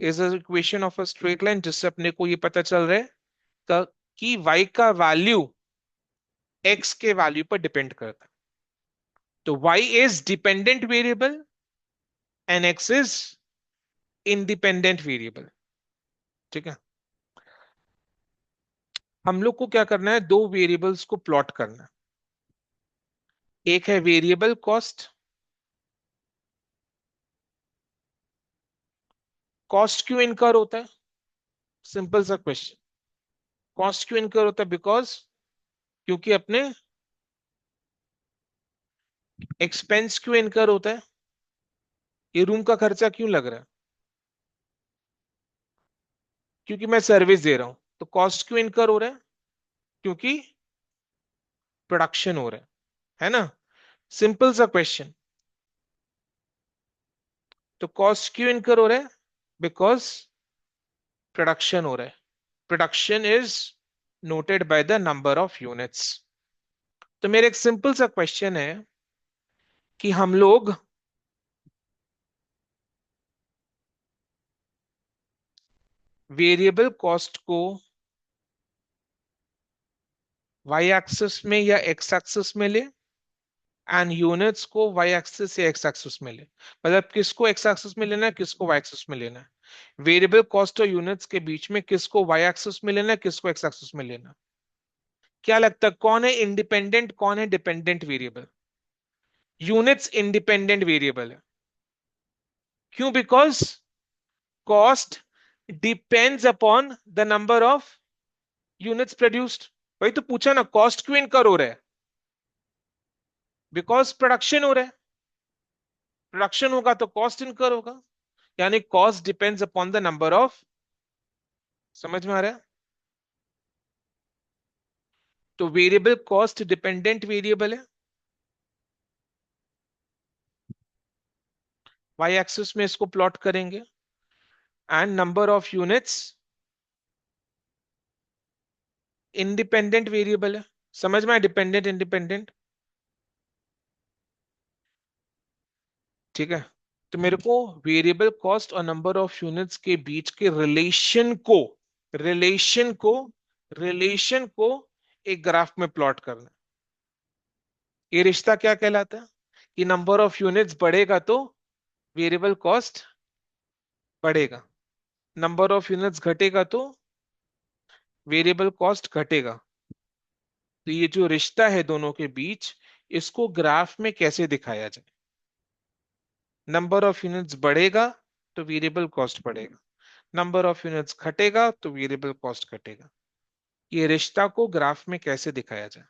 is equation of a straight line, जिससे अपने को ये पता चल रहा है कि y का वैल्यू x के वैल्यू पर डिपेंड करता है। तो y is dependent variable and x is independent variable. ठीक है, हम लोग को क्या करना है, दो वेरिएबल्स को प्लॉट करना है। एक है वेरिएबल कॉस्ट। कॉस्ट क्यों इनकर होता है? सिंपल सा क्वेश्चन। कॉस्ट क्यों इनकर होता है? बिकॉज क्योंकि अपने एक्सपेंस क्यों इनकर होता है? ये रूम का खर्चा क्यों लग रहा है? क्योंकि मैं सर्विस दे रहा हूं। तो कॉस्ट क्यों इनकर हो रहा है? क्योंकि प्रोडक्शन हो रहा है ना? सिंपल सा क्वेश्चन। तो कॉस्ट क्यों इनकर हो रहा है? बिकॉज प्रोडक्शन हो रहा है। Production is noted by the number of units. तो मेरा एक सिंपल सा क्वेश्चन है कि हम लोग वेरिएबल कॉस्ट को वाई एक्सिस में या एक्स एक्सिस में ले, एंड यूनिट्स को वाई एक्सिस या एक्स एक्सिस में ले। मतलब किसको एक्स एक्सिस में लेना है, किसको वाई एक्सिस में लेना है? वेरिएबल कॉस्ट और यूनिट्स के बीच में किसको वाई एक्सिस में लेना है, किसको एक्स एक्सिस में लेना है? क्या लगता है कौन है इंडिपेंडेंट, कौन है dependent variable? Units independent variable है। क्यों? Because cost depends upon the number of units produced. वही तो पूछा ना, कॉस्ट क्यों इनकर हो रहा है? बिकॉज प्रोडक्शन हो रहा है। प्रोडक्शन होगा तो कॉस्ट इनकर होगा, यानी cost depends upon the number of. समझ में आ रहा है? तो वेरिएबल कॉस्ट डिपेंडेंट वेरिएबल है। वाई एक्सिस में इसको प्लॉट करेंगे, and number of units independent variable है। समझ में आया? Dependent independent. ठीक है, तो मेरे को वेरिएबल कॉस्ट और नंबर ऑफ यूनिट्स के बीच के रिलेशन को रिलेशन को एक ग्राफ में प्लॉट करना है। ये रिश्ता क्या कहलाता है? कि नंबर ऑफ यूनिट्स बढ़ेगा तो वेरिएबल कॉस्ट बढ़ेगा, नंबर ऑफ यूनिट्स घटेगा तो वेरिएबल कॉस्ट घटेगा। तो ये जो रिश्ता है दोनों के बीच, इसको ग्राफ में कैसे दिखाया जाए? नंबर ऑफ यूनिट्स बढ़ेगा तो वेरिएबल कॉस्ट बढ़ेगा, नंबर ऑफ यूनिट्स घटेगा तो वेरिएबल कॉस्ट घटेगा। ये रिश्ता को ग्राफ में कैसे दिखाया जाए?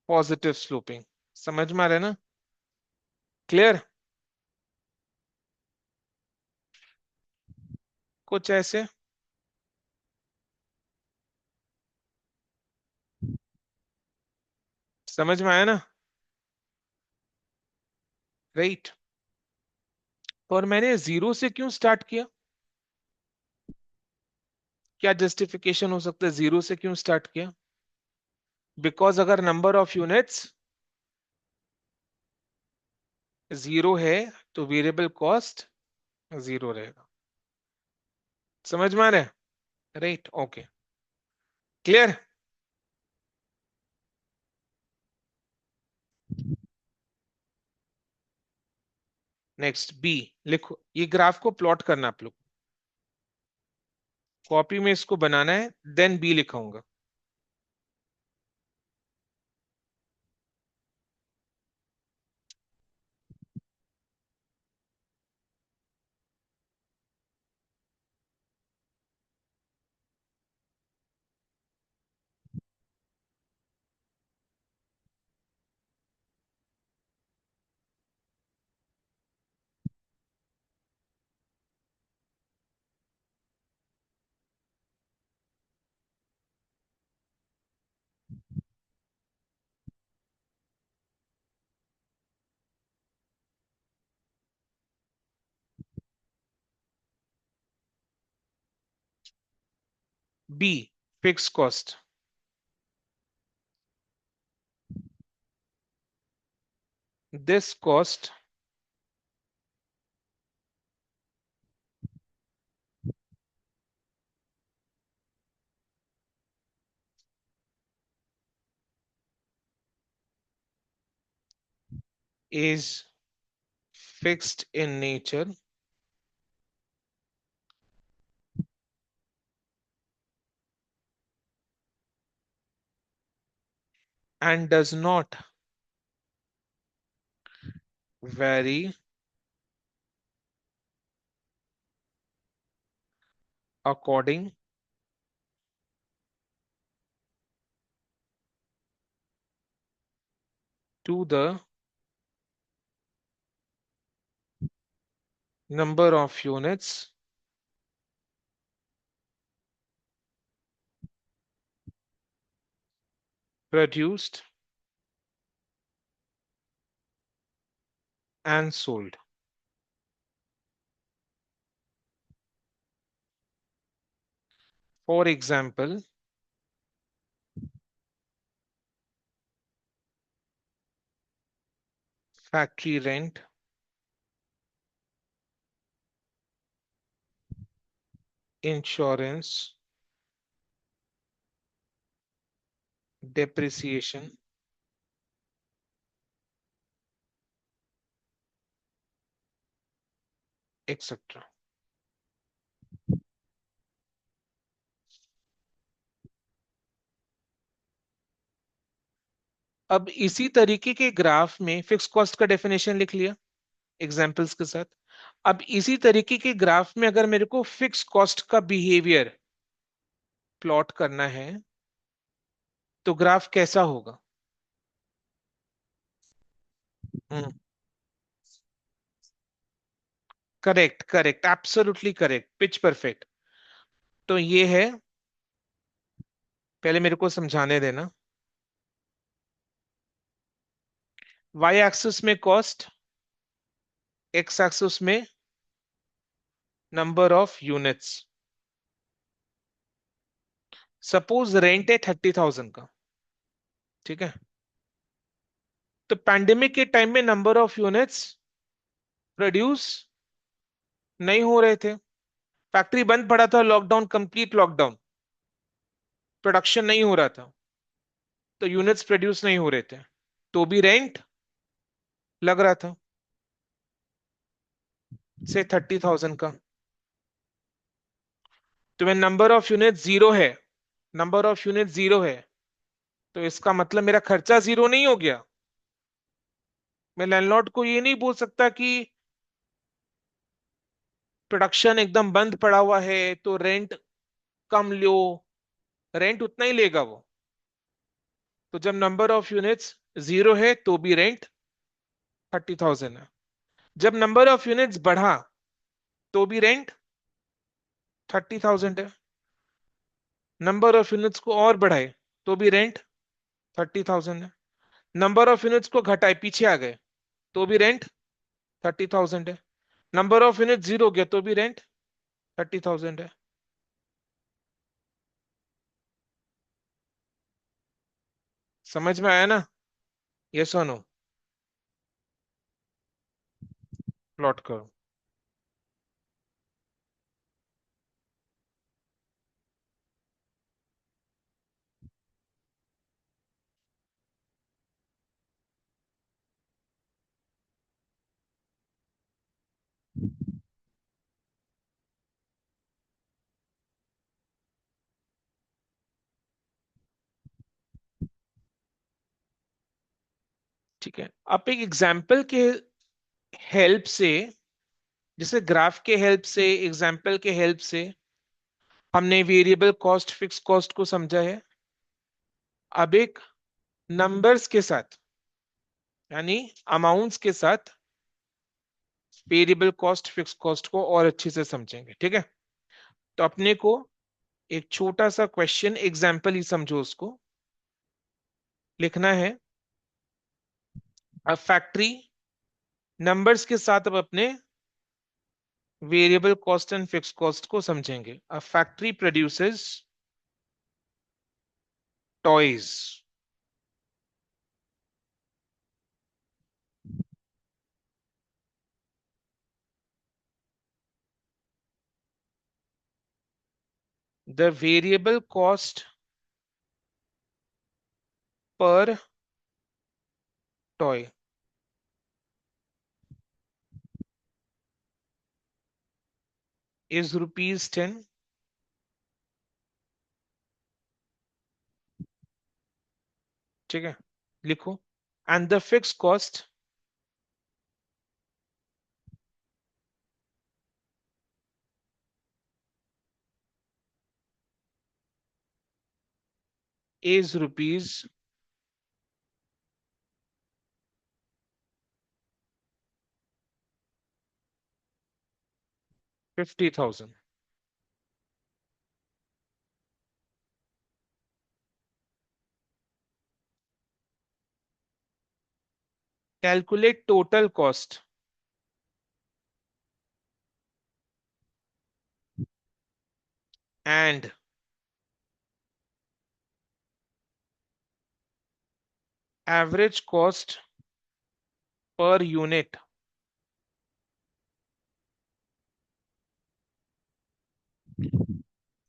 Positive sloping. समझ में आ रहा है ना? क्लियर? कुछ ऐसे। समझ में आया ना? राइट। और मैंने जीरो से क्यों स्टार्ट किया? क्या जस्टिफिकेशन हो सकता है जीरो से क्यों स्टार्ट किया? बिकॉज अगर नंबर ऑफ यूनिट्स जीरो है तो वेरिएबल कॉस्ट जीरो रहेगा। समझ में आ रहा है? Right, okay, clear. Next B, लिखो, ये ग्राफ को प्लॉट करना आप लोग, कॉपी में इसको बनाना है, देन बी लिखाऊंगा। B, fix cost. This cost is fixed in nature and does not vary according to the number of units produced and sold. For example, factory rent, insurance, depreciation, etc. अब इसी तरीके के graph में fix cost का definition लिख लिया examples के साथ। अब इसी तरीके के ग्राफ में अगर मेरे को फिक्स कॉस्ट का बिहेवियर प्लॉट करना है तो ग्राफ कैसा होगा? Hmm, correct correct, absolutely correct, pitch perfect. तो ये है, पहले मेरे को समझाने देना। वाई एक्सिस में कॉस्ट, एक्स एक्सिस में number of units. Suppose rent है 30,000 का, ठीक है? तो पैंडेमिक के टाइम में नंबर ऑफ यूनिट्स प्रोड्यूस नहीं हो रहे थे, फैक्ट्री बंद पड़ा था, लॉकडाउन, कंप्लीट लॉकडाउन, प्रोडक्शन नहीं हो रहा था, तो यूनिट्स प्रोड्यूस नहीं हो रहे थे, तो भी रेंट लग रहा था से 30,000 का। तो मैं नंबर ऑफ यूनिट जीरो है, नंबर ऑफ यूनिट जीरो है, तो इसका मतलब मेरा खर्चा जीरो नहीं हो गया। मैं लैंडलॉर्ड को ये नहीं बोल सकता कि प्रोडक्शन एकदम बंद पड़ा हुआ है तो रेंट कम लो, रेंट उतना ही लेगा वो। तो जब नंबर ऑफ यूनिट्स जीरो है तो भी रेंट 30,000 है, जब नंबर ऑफ यूनिट्स बढ़ा तो भी रेंट 30,000 है, नंबर ऑफ यूनिट्स को और बढ़ाए तो भी रेंट 30,000 है, नंबर ऑफ यूनिट्स को घटाए पीछे आ गए तो भी रेंट 30,000 है, नंबर ऑफ यूनिट जीरो हो गया तो भी रेंट 30,000 है। समझ में आया ना? यस और नो? प्लॉट करो। ठीक है, आप एक एग्जाम्पल के हेल्प से, जैसे ग्राफ के हेल्प से, एग्जाम्पल के हेल्प से हमने वेरिएबल कॉस्ट फिक्स कॉस्ट को समझा है। अब एक नंबर्स के साथ, यानी अमाउंट्स के साथ वेरिएबल कॉस्ट फिक्स कॉस्ट को और अच्छे से समझेंगे। ठीक है, तो अपने को एक छोटा सा क्वेश्चन एग्जाम्पल ही समझो, उसको लिखना है। अब फैक्ट्री नंबर्स के साथ अब अपने variable cost and fix cost को समझेंगे। A factory produces toys. The variable cost per toy is ₹10। ठीक है, लिखो। And the fix cost is ₹50,000। Calculate total cost and average cost per unit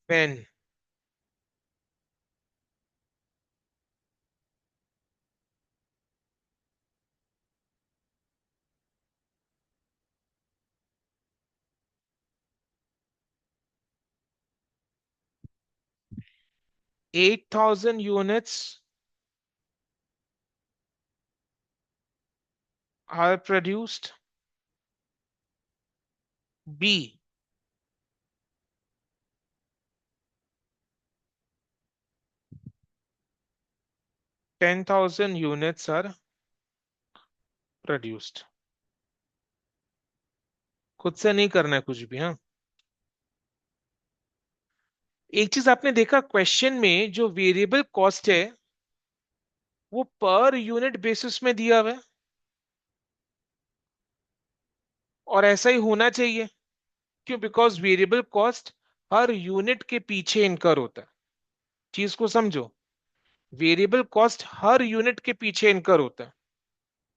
when 8,000 units are produced. B, 10,000 units are produced। खुद से नहीं करना है कुछ भी, हाँ। एक चीज आपने देखा, क्वेश्चन में जो वेरिएबल कॉस्ट है वो पर यूनिट बेसिस में दिया हुआ है, और ऐसा ही होना चाहिए। क्यों? Because variable cost her unit के पीछे इनकर होता है। चीज को समझो, वेरिएबल कॉस्ट हर यूनिट के पीछे इनकर होता है।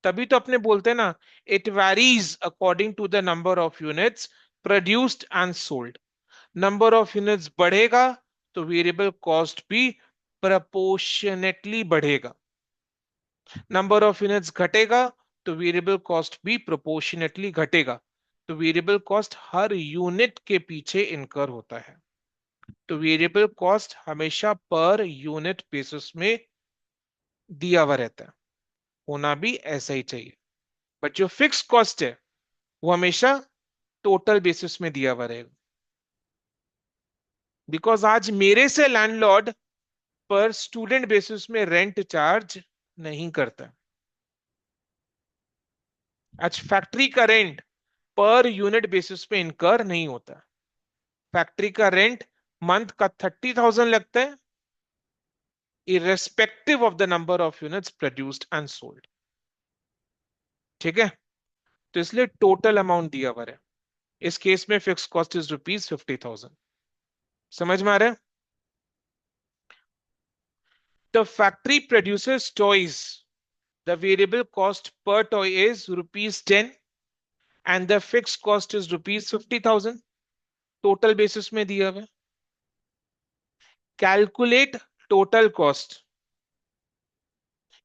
तभी तो अपने बोलते हैं ना, it varies according to the number of units produced and sold. Number of units बढ़ेगा तो वेरिएबल कॉस्ट भी प्रपोर्शनेटली बढ़ेगा। नंबर ऑफ यूनिट्स घटेगा तो वेरिएबल कॉस्ट भी प्रोपोर्शनेटली घटेगा। तो वेरिएबल कॉस्ट हर यूनिट के पीछे इनकर होता है। तो वेरिएबल कॉस्ट हमेशा पर यूनिट बेसिस में दिया हुआ रहता है, होना भी ऐसा ही चाहिए। बट जो फिक्स कॉस्ट है वो हमेशा टोटल बेसिस में दिया हुआ रहेगा। बिकॉज आज मेरे से लैंडलॉर्ड पर स्टूडेंट बेसिस में रेंट चार्ज नहीं करता। आज फैक्ट्री का रेंट पर यूनिट बेसिस पे इनकर नहीं होता। फैक्ट्री का रेंट मंथ का 30,000 लगता है, irrespective of the number of units produced and sold. ठीक है, तो इसलिए टोटल अमाउंट दिया हुआ है। इस केस में फिक्स कॉस्ट इज ₹50,000। समझ में आ रहा है? The factory produces toys, the variable cost per toy is ₹10 and the fix cost is ₹50,000। Total basis में दिया हुआ है। कैलकुलेट टोटल कॉस्ट,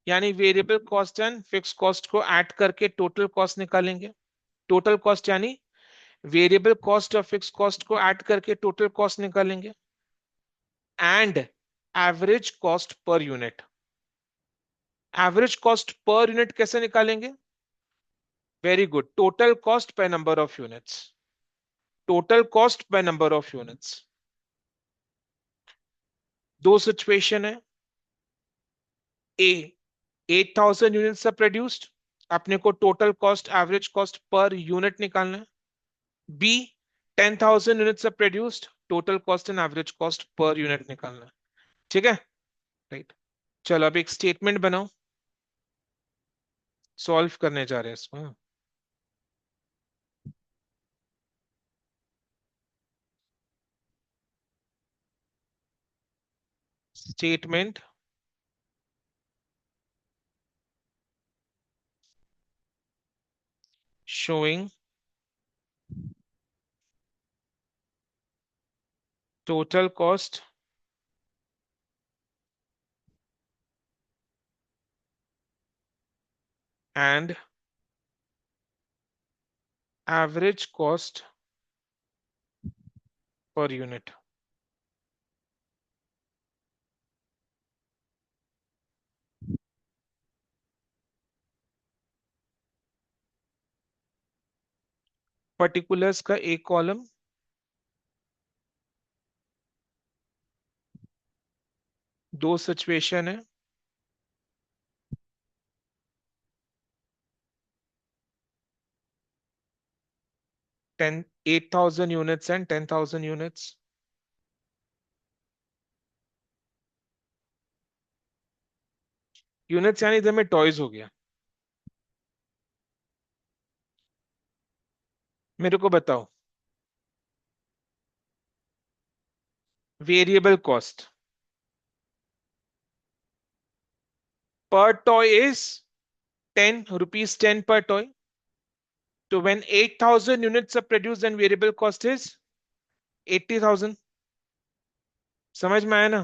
यानी variable cost and fix cost को ऐड करके टोटल कॉस्ट निकालेंगे। टोटल कॉस्ट यानी वेरिएबल कॉस्ट और फिक्स कॉस्ट को ऐड करके टोटल कॉस्ट निकालेंगे। And average cost per unit. Average cost per unit कैसे निकालेंगे? Very good, total cost by number of units. Total cost by number of units. दो situation है। A, 8,000 units are produced, अपने को total cost average cost per unit निकालना है। B, 10,000 units are produced, total cost and average cost per unit निकालना है। ठीक है, राइट। चलो अब एक स्टेटमेंट बनाओ, सॉल्व करने जा रहे हैं इसको। Statement showing total cost and average cost per unit. Particulars का एक कॉलम, दो सिचुएशन है। 8,000 यूनिट्स एंड 10,000 यूनिट्स। यूनिट्स यानी इधर में टॉयज हो गया। मेरे को बताओ, variable cost per toy is 10 rupees, 10 per toy. So when 8,000 units are produced, then variable cost is 80,000। समझ में आया ना?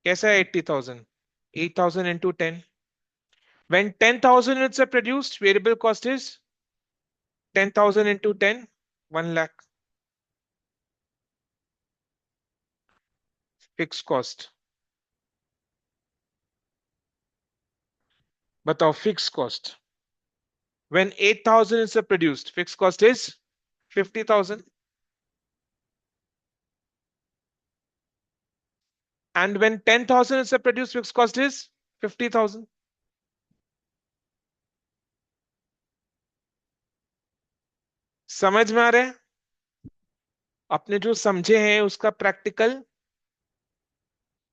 कैसा है 80,000? 8,000 into 10। When 10,000 units are produced, variable cost is 10,000 into 10, 1 lakh। Fixed cost, बताओ fixed cost। When 8,000 units are produced, fixed cost is 50,000। And when 10,000 units are produced, fixed cost is 50,000। समझ में आ रहा है? अपने जो समझे हैं उसका प्रैक्टिकल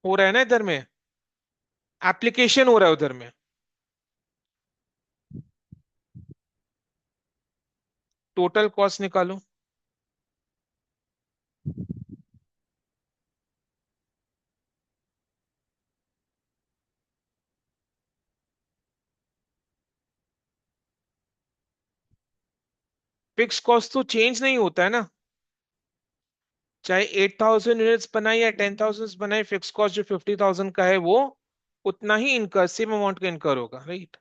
हो रहा है ना इधर में, एप्लीकेशन हो रहा है उधर में। टोटल कॉस्ट निकालो। फिक्स कॉस्ट तो चेंज नहीं होता है ना, चाहे 8,000 यूनिट्स बनाए या 10,000 बनाए, फिक्स कॉस्ट जो 50,000 का है वो उतना ही इनकर, सेम अमाउंट का इनकर होगा, राइट।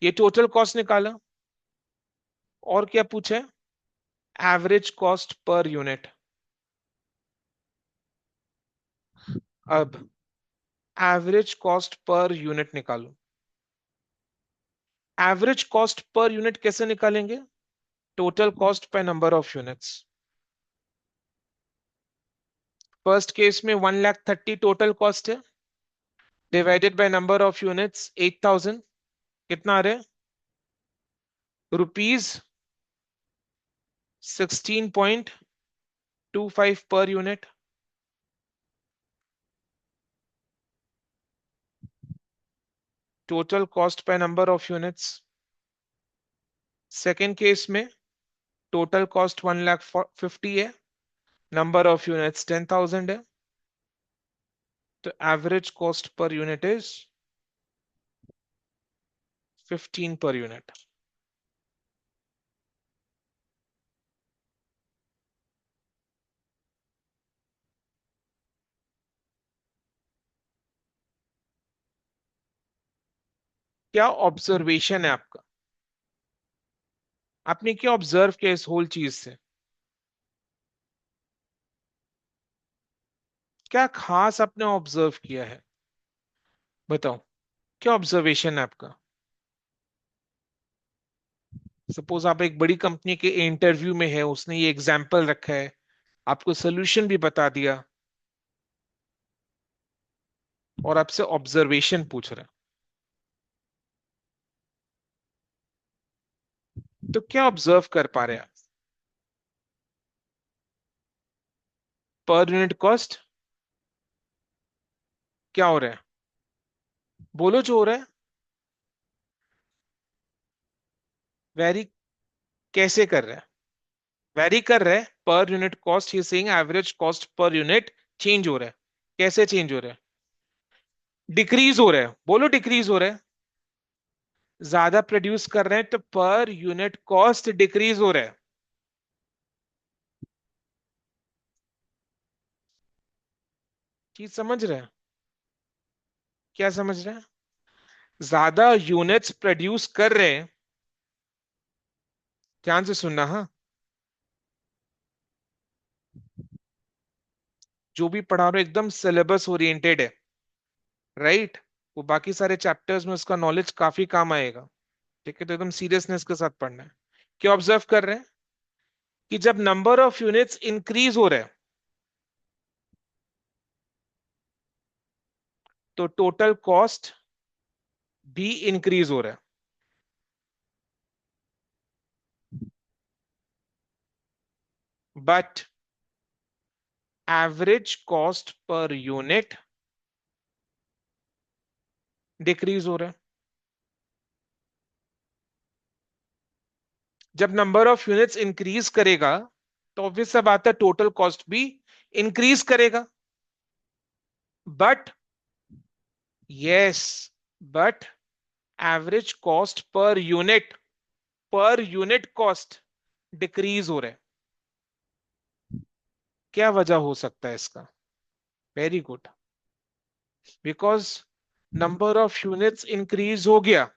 ये टोटल कॉस्ट निकाला। और क्या पूछा है? Average cost per unit. अब एवरेज कॉस्ट पर यूनिट निकालो। एवरेज कॉस्ट पर यूनिट कैसे निकालेंगे? Total cost by number of units. First case में 1,30,000 टोटल कॉस्ट है, divided by number of units 8,000। कितना आ रहा है? Rupees 16.25 per unit. Total cost by number of units. Second case में total cost 1,50,000 है, number of units 10,000 है, तो average cost per unit is 15 per unit. क्या ऑब्जर्वेशन है आपका? आपने क्या ऑब्जर्व किया इस होल चीज से? क्या खास आपने ऑब्जर्व किया है? बताओ। क्या ऑब्जर्वेशन है आपका? सपोज आप एक बड़ी कंपनी के इंटरव्यू में है, उसने ये एग्जाम्पल रखा है, आपको सोल्यूशन भी बता दिया, और आपसे ऑब्जर्वेशन पूछ रहा है, तो क्या ऑब्जर्व कर पा रहे हैं आप? पर यूनिट कॉस्ट क्या हो रहा है? बोलो जो हो रहा है। वेरी कैसे कर रहा है? वेरी कर रहा है, पर unit cost he saying average cost per unit change हो रहा है। कैसे चेंज हो रहा है? डिक्रीज हो रहा है, बोलो डिक्रीज हो रहा है। ज्यादा प्रोड्यूस कर रहे हैं तो पर यूनिट कॉस्ट डिक्रीज हो रहा है। चीज समझ रहे हैं? क्या समझ रहे हैं? ज्यादा यूनिट्स प्रोड्यूस कर रहे हैं। ध्यान से सुनना, हाँ। जो भी पढ़ा रहे हो एकदम सिलेबस ओरिएंटेड है, राइट? वो बाकी सारे चैप्टर्स में उसका नॉलेज काफी काम आएगा। ठीक है, तो एकदम सीरियसनेस के साथ पढ़ना है। क्या ऑब्जर्व कर रहे हैं? कि जब नंबर ऑफ यूनिट्स इंक्रीज हो रहे हैं तो टोटल कॉस्ट भी इंक्रीज हो रहा है। But average cost per unit decrease हो रहा है। जब नंबर ऑफ यूनिट्स इंक्रीज करेगा तो ऑब्वियस सा बात है टोटल कॉस्ट भी इंक्रीज करेगा। But yes, but average cost per unit cost decrease हो रहा है। क्या वजह हो सकता है इसका? Very good. Because number of units increase हो गया,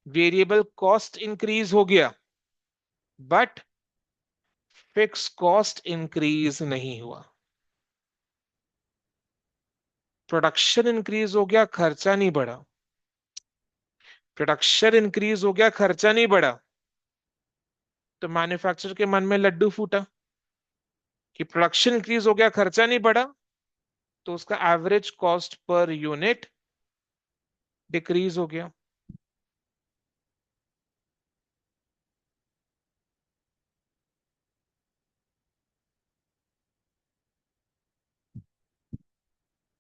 वेरिएबल कॉस्ट इंक्रीज हो गया, बट फिक्स कॉस्ट इंक्रीज नहीं हुआ। प्रोडक्शन इंक्रीज हो गया, खर्चा नहीं बढ़ा। प्रोडक्शन इंक्रीज हो गया, खर्चा नहीं बढ़ा। तो मैन्युफैक्चरर के मन में लड्डू फूटा कि प्रोडक्शन इंक्रीज हो गया, खर्चा नहीं बढ़ा, तो उसका average cost per unit decrease हो गया।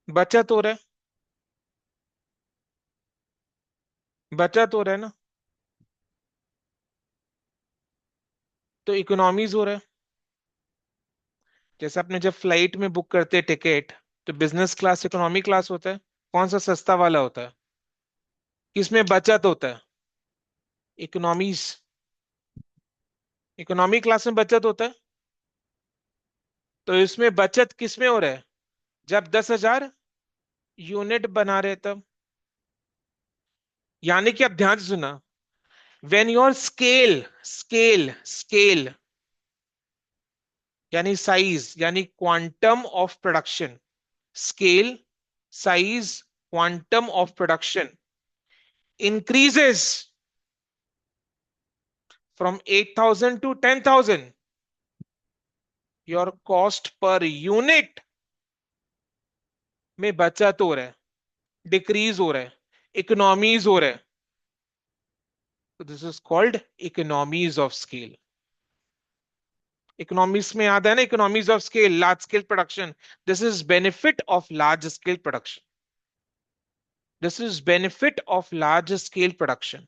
बचत हो रहा है, बचत हो रहा है ना। तो इकोनॉमीज हो रहा है। जैसे आपने जब फ्लाइट में बुक करते हैं टिकट, तो बिजनेस क्लास इकोनॉमी क्लास होता है। कौन सा सस्ता वाला होता है? किसमें बचत होता है? इकोनॉमीज। इकोनॉमी क्लास में बचत होता है। तो इसमें बचत किसमें हो रहा है? जब 10,000 यूनिट बना रहे तब। यानी कि आप ध्यान से सुना, वेन योर स्केल यानी साइज यानी quantum of production, scale, size, quantum of production increases from 8,000 to 10,000, your cost per unit में बचत हो रहा है, डिक्रीज हो रहा है, इकोनॉमीज हो रहा है। तो this is called economies of scale. Economics में याद है ना, economies of scale, large scale production. This is benefit of large scale production. This is benefit of large scale production.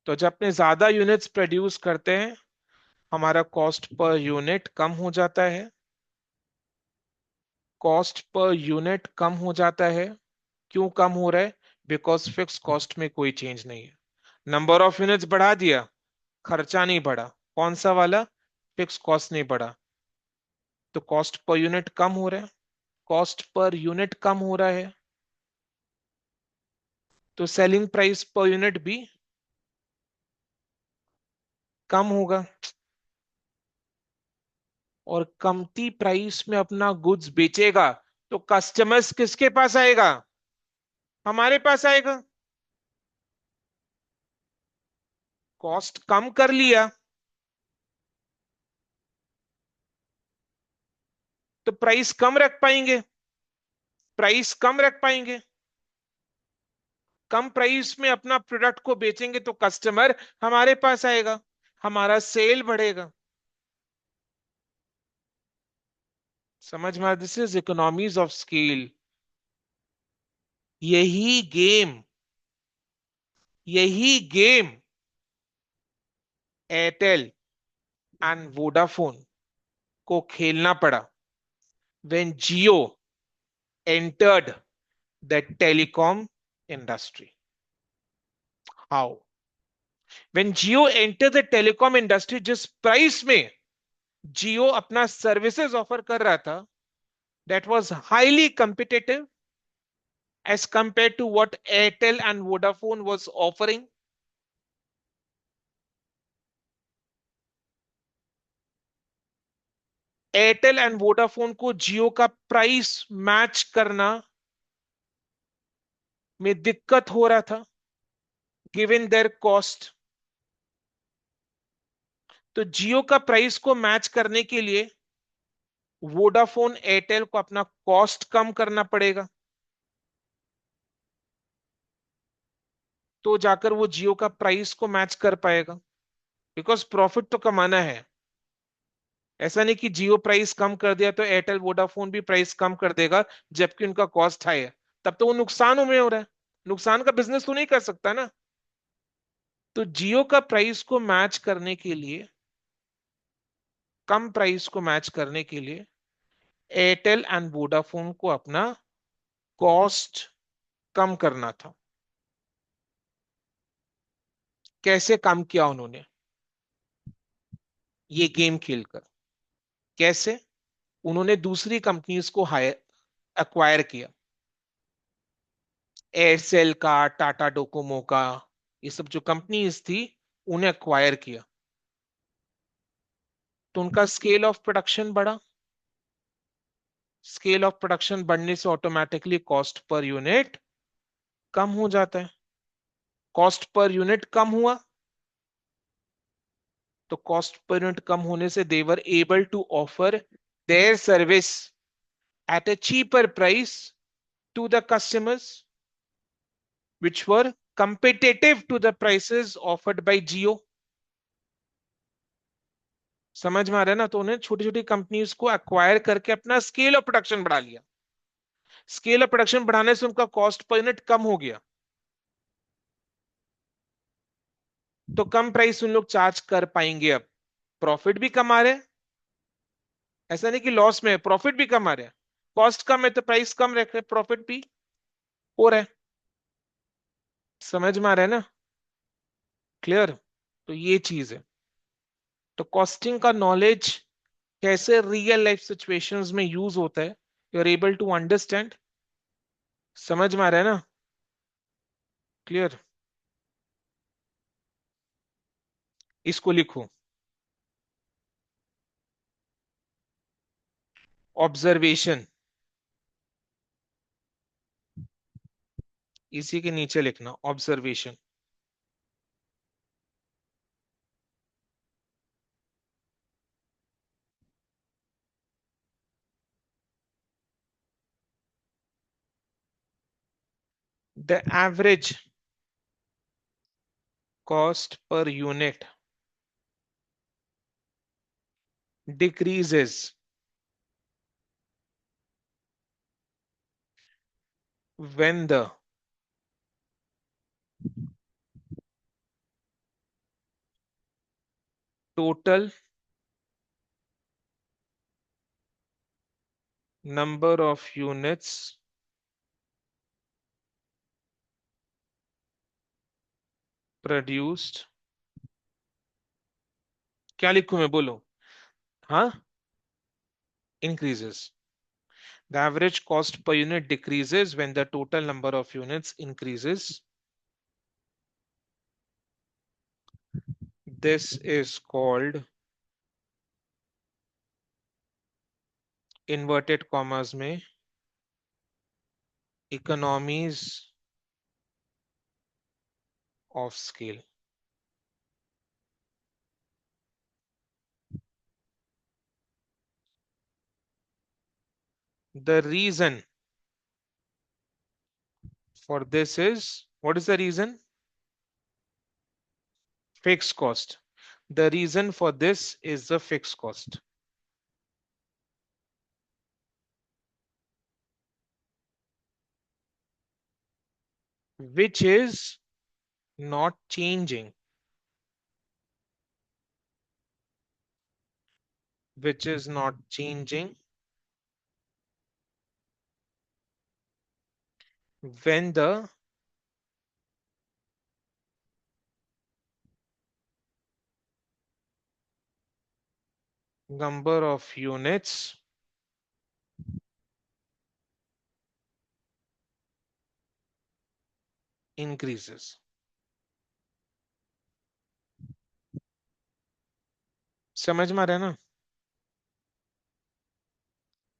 तो जब अपने ज्यादा यूनिट्स प्रोड्यूस करते हैं, हमारा कॉस्ट पर यूनिट कम हो जाता है। कॉस्ट पर यूनिट कम हो जाता है। क्यों कम हो रहा है? बिकॉज फिक्स कॉस्ट में कोई चेंज नहीं है। नंबर ऑफ यूनिट्स बढ़ा दिया, खर्चा नहीं बढ़ा। कौन सा वाला? फिक्स कॉस्ट नहीं बढ़ा। तो कॉस्ट पर यूनिट कम हो रहा है। कॉस्ट पर यूनिट कम हो रहा है, तो सेलिंग प्राइस पर यूनिट भी कम होगा। और कमती प्राइस में अपना गुड्स बेचेगा तो कस्टमर्स किसके पास आएगा? हमारे पास आएगा। कॉस्ट कम कर लिया तो प्राइस कम रख पाएंगे। प्राइस कम रख पाएंगे। कम प्राइस में अपना प्रोडक्ट को बेचेंगे तो कस्टमर हमारे पास आएगा, हमारा सेल बढ़ेगा। समझ में? This is economies of scale. यही गेम, यही गेम एयरटेल एंड वोडाफोन को खेलना पड़ा when Jio entered the telecom industry. How? When Jio entered the telecom industry, जिस प्राइस में Jio अपना सर्विसेज ऑफर कर रहा था, that was highly competitive as compared to what Airtel and Vodafone was offering. Airtel and Vodafone को जियो का price match करना में दिक्कत हो रहा था गिवन देयर कॉस्ट। तो जियो का प्राइस को मैच करने के लिए वोडाफोन एयरटेल को अपना कॉस्ट कम करना पड़ेगा, तो जाकर वो जियो का प्राइस को मैच कर पाएगा। बिकॉज प्रॉफिट तो कमाना है। ऐसा नहीं कि जियो प्राइस कम कर दिया तो एयरटेल वोडाफोन भी प्राइस कम कर देगा जबकि उनका कॉस्ट हाई है, तब तो वो नुकसान में हो रहा है। नुकसान का बिजनेस तो नहीं कर सकता ना। तो जियो का प्राइस को मैच करने के लिए, कम प्राइस को मैच करने के लिए एयरटेल एंड वोडाफोन को अपना कॉस्ट कम करना था। कैसे कम किया उन्होंने? ये गेम खेलकर। कैसे? उन्होंने दूसरी कंपनीज को हायर एक्वायर किया, एयरसेल का, टाटा डोकोमो का, ये सब जो कंपनीज थी उन्हें एक्वायर किया। तो उनका स्केल ऑफ प्रोडक्शन बढ़ा। स्केल ऑफ प्रोडक्शन बढ़ने से ऑटोमेटिकली कॉस्ट पर यूनिट कम हो जाता है। कॉस्ट पर यूनिट कम हुआ तो कॉस्ट पर यूनिट कम होने से they were able to offer their service at a cheaper price to the customers which were competitive to the prices offered by Jio. समझ में आ रहा है ना? तो उन्हें छोटी छोटी कंपनीज को एक्वायर करके अपना स्केल ऑफ प्रोडक्शन बढ़ा लिया। स्केल ऑफ प्रोडक्शन बढ़ाने से उनका कॉस्ट पर यूनिट कम हो गया, तो कम प्राइस उन लोग चार्ज कर पाएंगे। अब प्रॉफिट भी कमा रहे हैं, ऐसा नहीं कि लॉस में है, प्रॉफिट भी कमा रहे हैं। कॉस्ट कम है तो प्राइस कम रख रहे, प्रॉफिट भी हो रहा है। समझ में आ रहा है ना? क्लियर? तो ये चीज है। तो कॉस्टिंग का नॉलेज कैसे रियल लाइफ सिचुएशंस में यूज होता है, you are able to understand. समझ में आ रहा है ना? क्लियर? इसको लिखो, ऑब्जर्वेशन। इसी के नीचे लिखना observation. The average cost per unit decreases when the total number of units produced। क्या लिखूं मैं, बोलो? हाँ, increases। The average cost per unit decreases when the total number of units increases. This is called, inverted commas में, economies of scale. The reason for this is, what is the reason? Fixed cost. The reason for this is the fixed cost. Which is not changing. Which is not changing when the number of units increases. समझ में आ रहा है ना?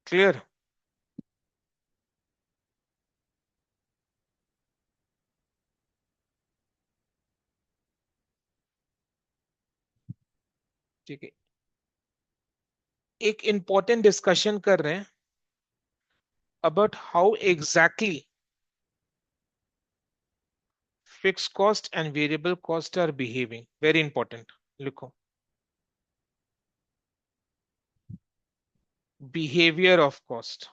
Clear? ठीक है, एक important discussion कर रहे हैं about how exactly fix cost and variable cost are behaving. Very important. लिखो, बिहेवियर ऑफ कॉस्ट.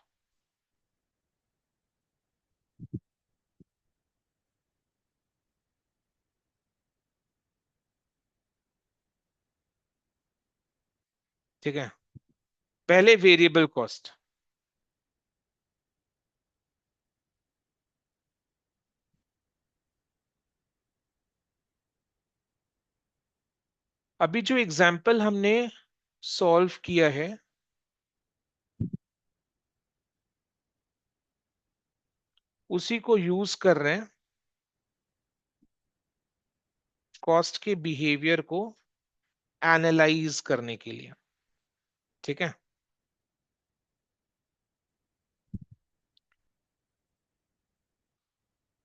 ठीक है, पहले वेरिएबल कॉस्ट. अभी जो एग्जाम्पल हमने सॉल्व किया है उसी को यूज कर रहे हैं कॉस्ट के बिहेवियर को एनालाइज करने के लिए. ठीक है,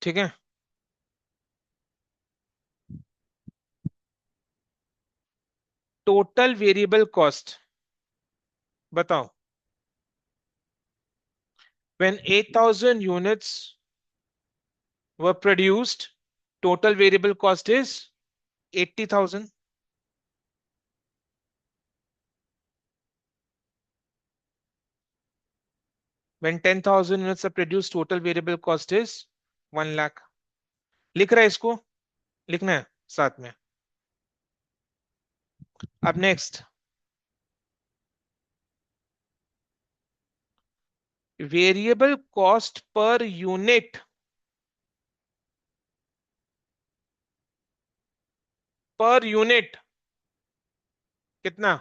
ठीक है. टोटल वेरिएबल कॉस्ट बताओ. When 8,000 units were produced, total variable cost is 80,000. When 10,000 units are produced, total variable cost is 1 lakh. लिख रहा है इसको? लिखना है साथ में. अब next, variable cost per unit. Per unit कितना?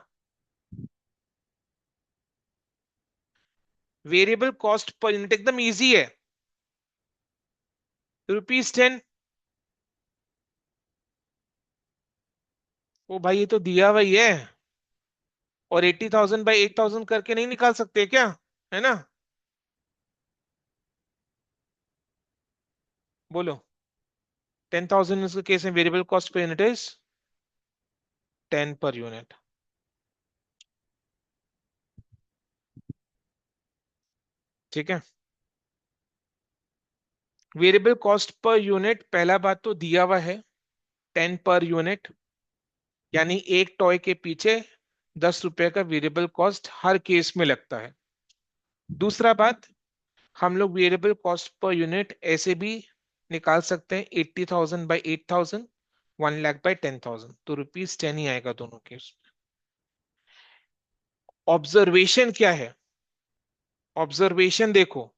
वेरिएबल कॉस्ट पर यूनिट एकदम इजी है. ₹10. ओ भाई, ये तो दिया हुआ ही है. और 80,000 बाई 8,000 करके नहीं निकाल सकते क्या? है ना? बोलो. 10,000 यूनिट्स के केस में variable cost per unit is 10 per unit. ठीक है, वेरिएबल कॉस्ट पर यूनिट पहला बात तो दिया हुआ है 10 पर यूनिट, यानी एक टॉय के पीछे 10 रुपए का वेरिएबल कॉस्ट हर केस में लगता है. दूसरा बात, हम लोग वेरिएबल कॉस्ट पर यूनिट ऐसे भी निकाल सकते हैं 80,000 बाई 8,000, 1 लाख बाई 10,000, तो ₹10 ही आएगा दोनों केस. ऑब्जर्वेशन क्या है? ऑब्जर्वेशन देखो,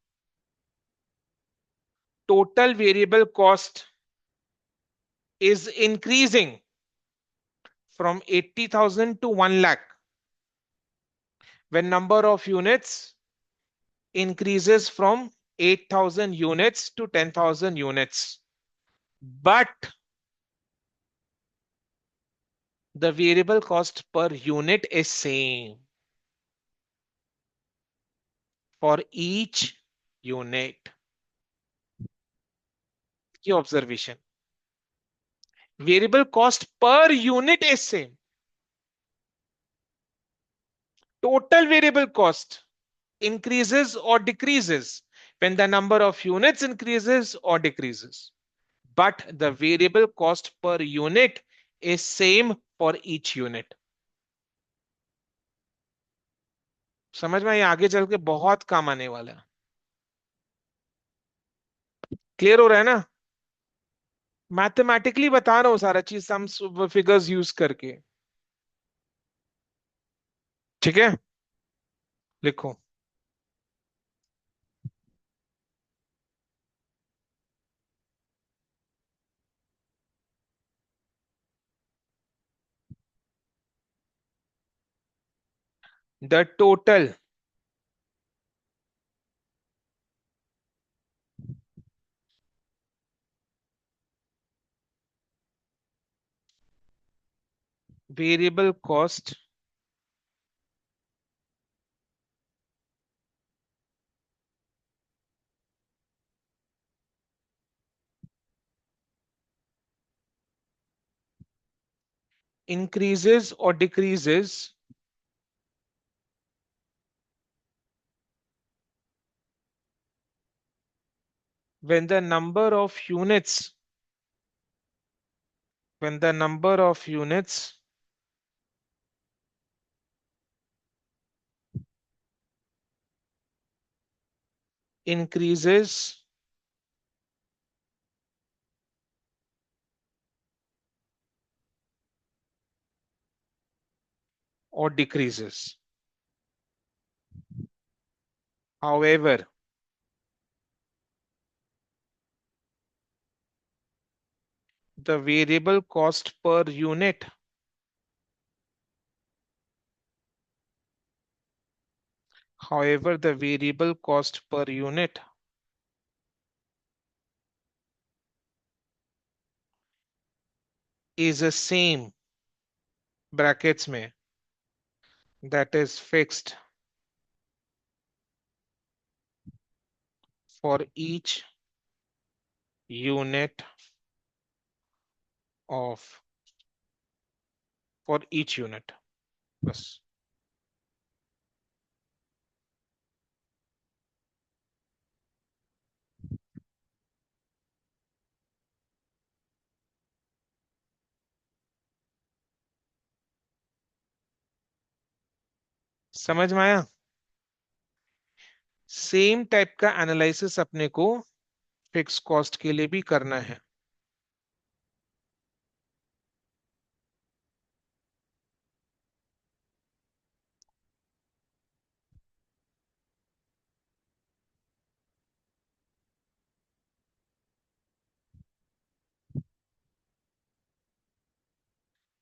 total variable cost is increasing from 80,000 to 1 lakh when number of units increases from 8,000 units to 10,000 units. But the variable cost per unit is same for each unit. ये observation, variable cost per unit is same, total variable cost increases or decreases when the number of units increases or decreases. But the variable cost per unit is same for each unit. समझ में, ये आगे चल के बहुत काम आने वाला है। क्लियर हो रहा है ना? मैथमेटिकली बता रहा हूं सारा चीज, सम फिगर्स यूज करके। ठीक है, लिखो। The total variable cost increases or decreases when the number of units when the number of units increases or decreases. However, the variable cost per unit the variable cost per unit is the same, brackets में, that is fixed for each unit of for each unit, बस। समझ में आया? Same type का analysis अपने को fix cost के लिए भी करना है।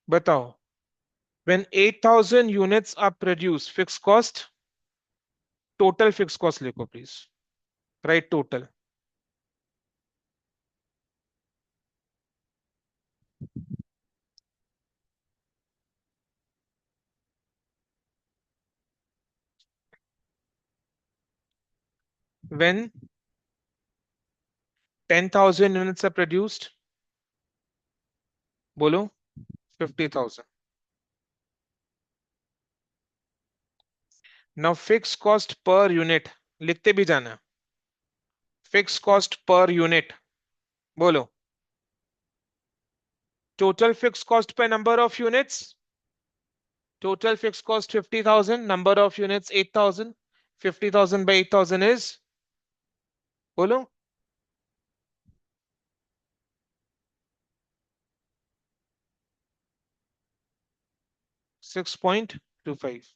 बताओ, when 8,000 units are produced, fixed cost, total fixed cost लिखो please, right, total. when 10,000 units are produced, बोलो, 50,000। Now fix cost per unit, लिखते भी जाना, फिक्स कॉस्ट पर यूनिट, बोलो, टोटल फिक्स कॉस्ट पे number of units, total fix cost 50,000, number of units 8,000, 50,000 by 8,000 is, बोलो, 6.25।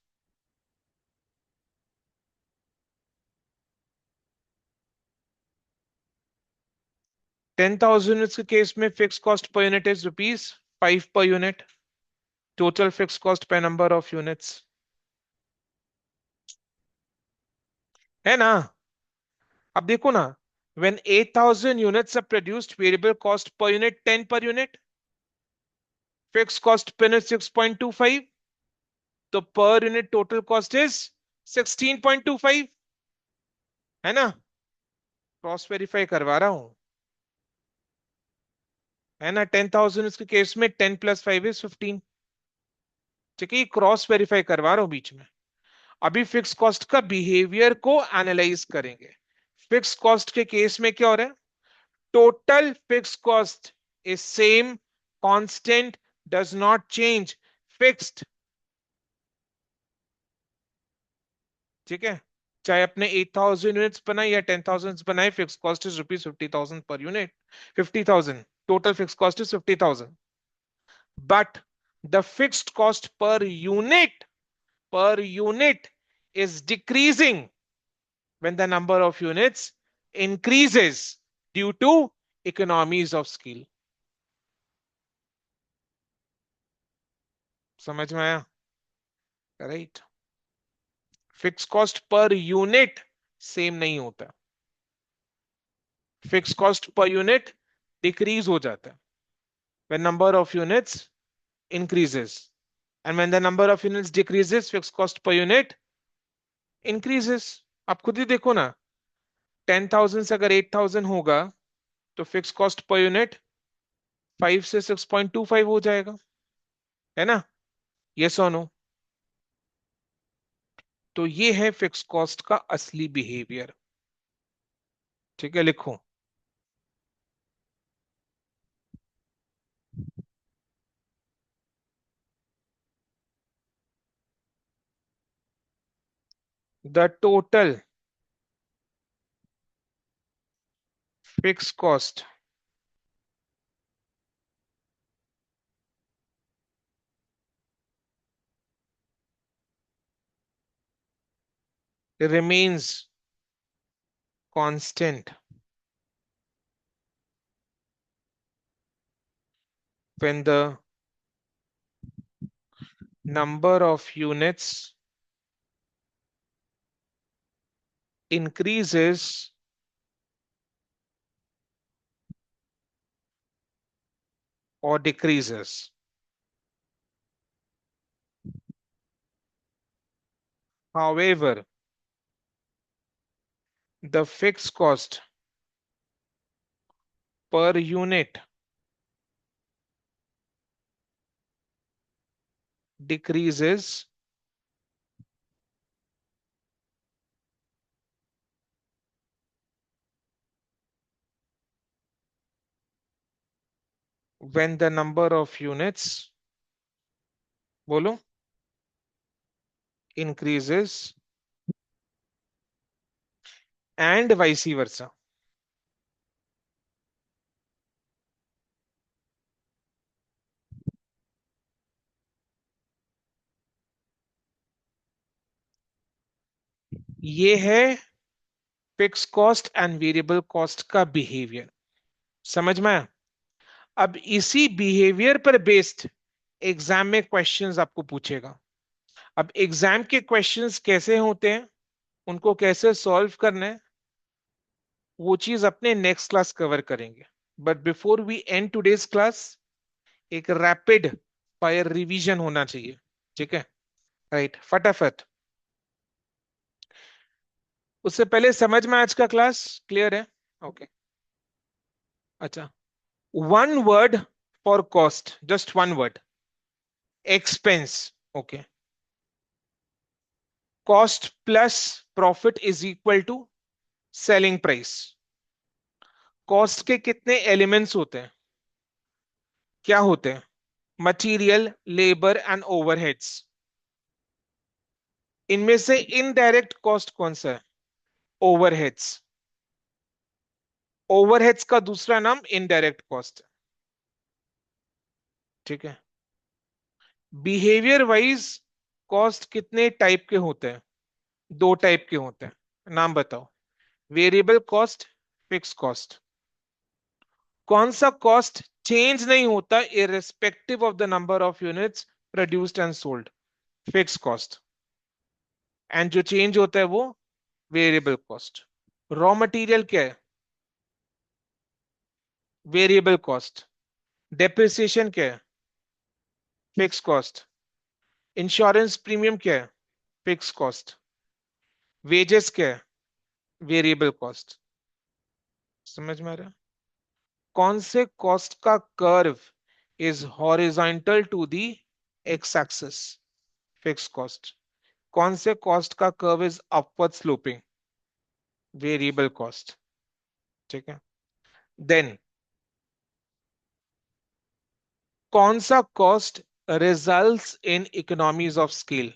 10,000 units के case में fix cost per unit is ₹5 per unit, total fix cost पे number of units, है ना? अब देखो ना, when 8,000 units are produced, variable cost per unit 10 per unit, fixed cost per unit 6.25, तो per unit total cost is 16.25, है ना? Cross verify करवा रहा हूं। है ना। 10,000 के केस में 10 + 5 = 15। ठीक है, ये क्रॉस वेरीफाई करवा रहा हूं बीच में। अभी फिक्स कॉस्ट का बिहेवियर को एनालाइज करेंगे। फिक्स कॉस्ट के केस में क्या हो रहा है? Total fix cost is same, constant, does not change, fixed. ठीक है, चाहे अपने 8,000 यूनिट्स बनाए या 10,000 बनाए, fix cost is ₹50,000 per unit. 50,000 total fix cost is 50,000, but the fixed cost per unit is decreasing when the number of units increases due to economies of scale। समझ में आया? Right. Fix cost per unit same नहीं होता, fix cost per unit decrease हो जाता है when number of units increases, and when the number of units decreases, fixed cost per unit increases। आप खुद ही देखो ना, 10,000 से अगर 8,000 होगा तो फिक्स कॉस्ट पर यूनिट 5 से 6.25 हो जाएगा, है ना। ये सोनो। तो ये है फिक्स कॉस्ट का असली बिहेवियर। ठीक है, लिखो। The total fix cost remains constant when the number of units increases or decreases। However, the fixed cost per unit decreases when the number of units, बोलो, increases, and vice versa। ये है fix cost and variable cost का behaviour. समझ में आया? अब इसी behaviour पर बेस्ड एग्जाम में क्वेश्चंस आपको पूछेगा। अब एग्जाम के क्वेश्चंस कैसे होते हैं, उनको कैसे सॉल्व करना है, वो चीज अपने नेक्स्ट क्लास कवर करेंगे। But before we end today's class, एक रैपिड फायर रिवीजन होना चाहिए। ठीक है, राइट, फटाफट। उससे पहले समझ में आज का क्लास क्लियर है? ओके, अच्छा। One word for cost, just one word, expense. Okay, cost plus profit is equal to selling price. Cost के कितने एलिमेंट्स होते हैं? क्या होते हैं? Material, labour and overheads. इनमें से इनडायरेक्ट कॉस्ट कौन सा है? ओवरहेड्स। ओवरहेड्स का दूसरा नाम इनडायरेक्ट कॉस्ट है। ठीक है, बिहेवियर वाइज कॉस्ट कितने टाइप के होते हैं? दो टाइप के होते हैं, नाम बताओ। Variable cost, fix cost. कौन सा कॉस्ट चेंज नहीं होता irrespective of the number of units produced and sold? Fix cost. And जो चेंज होता है वो वेरिएबल कॉस्ट। रॉ मटेरियल क्या है? Variable cost. डेप्रिसिएशन क्या है? Fix cost. इंश्योरेंस प्रीमियम क्या है? Fix cost. वेजेस क्या है? Variable cost. समझ में आ रहा है? कौन से कॉस्ट का curve is horizontal to the x axis? Fix cost. कौन से कॉस्ट का curve is upward sloping? Variable cost. ठीक है। देन कौन सा cost results in economies of scale?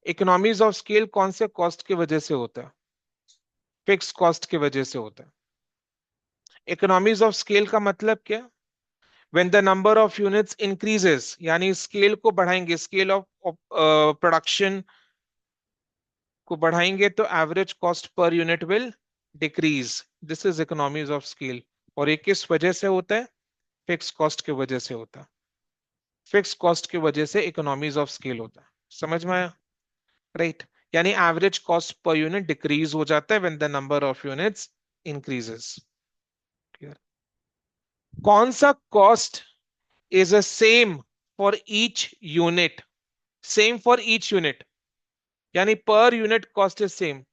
Economies of scale कौन से कॉस्ट की वजह से होता है? फिक्स कॉस्ट की वजह से होता है। इकोनॉमीज ऑफ स्केल का मतलब क्या? When the number of units increases, यानी स्केल को बढ़ाएंगे, स्केल ऑफ प्रोडक्शन को बढ़ाएंगे तो average cost per unit will decrease. This is economies of scale. और ये किस वजह से होता है? फिक्स कॉस्ट की वजह से होता है। फिक्स कॉस्ट की वजह से इकोनॉमीज ऑफ स्केल होता है। समझ में आया? राइट। यानी average cost per unit decrease हो जाता है when the number of units increases. कौन सा cost is a same for each unit? Same for each unit, यानी per unit cost is same.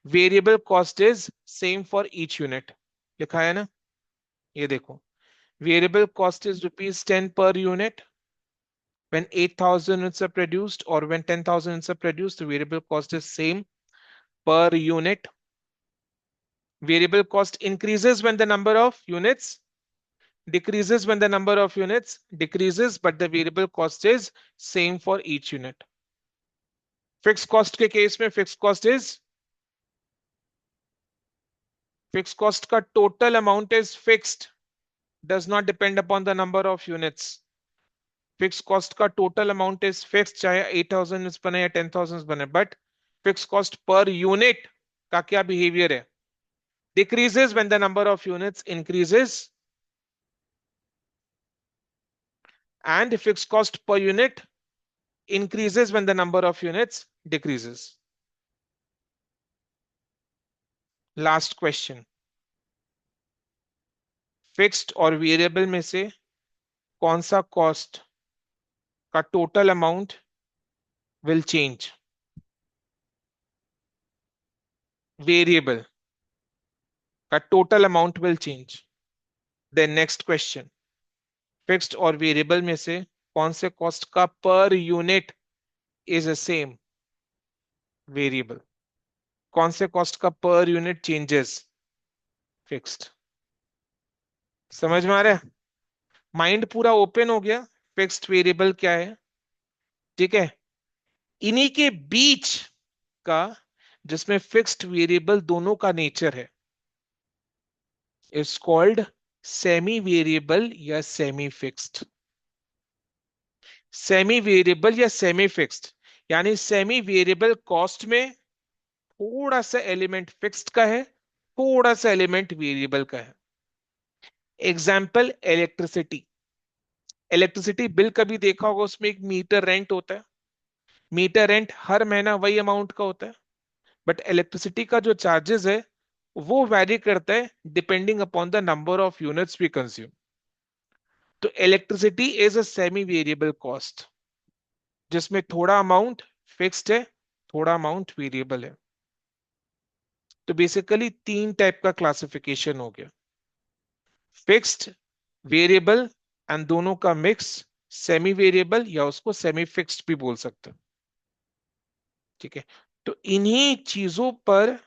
Variable cost is same for each unit. लिखा है ना? ये देखो, variable cost is ₹10 per unit when 8,000 units are produced, or when 10,000 units are produced, the variable cost is same per unit. Variable cost increases when the number of units decreases when the number of units decreases, but the variable cost is same for each unit. Fixed cost के case में fixed cost is, fixed cost का total amount is fixed, does not depend upon the number of units. Fix cost का total amount is fix, चाहे 8,000 बने या 10,000 बने, but fix cost per unit का क्या बिहेवियर है? Decreases when the number of units increases, and fix cost per unit increases when the number of units decreases. Last question. Fixed और variable में से कौन सा कॉस्ट का total amount will change? Variable का total amount will change. Then next question, fixed और variable में से कौन से कॉस्ट का per unit is a same? Variable. कौन से कॉस्ट का पर यूनिट चेंजेस? फिक्स्ड। समझ में आ रहा है? माइंड पूरा ओपन हो गया? फिक्स्ड वेरिएबल क्या है? ठीक है। इन्हीं के बीच का, जिसमें फिक्स्ड वेरिएबल दोनों का नेचर है, इज कॉल्ड सेमी वेरिएबल या सेमी फिक्स्ड। सेमी वेरिएबल या सेमी फिक्स्ड, यानी सेमी वेरिएबल कॉस्ट में थोड़ा सा एलिमेंट फिक्स्ड का है, थोड़ा सा एलिमेंट वेरिएबल का है। Example, electricity. इलेक्ट्रिसिटी बिल कभी देखा होगा, उसमें एक मीटर रेंट होता है। मीटर रेंट हर महीना वही अमाउंट का होता है, बट इलेक्ट्रिसिटी का जो चार्जेस है वो वैरी करता है depending upon the number of units we consume. तो electricity is a semi variable cost, जिसमें थोड़ा अमाउंट फिक्स्ड है, थोड़ा अमाउंट वेरिएबल है। तो बेसिकली तीन टाइप का क्लासिफिकेशन हो गया, फिक्स्ड, वेरिएबल, एंड दोनों का मिक्स सेमी वेरिएबल, या उसको सेमी फिक्स्ड भी बोल सकते हैं। ठीक है। तो इन्हीं चीजों पर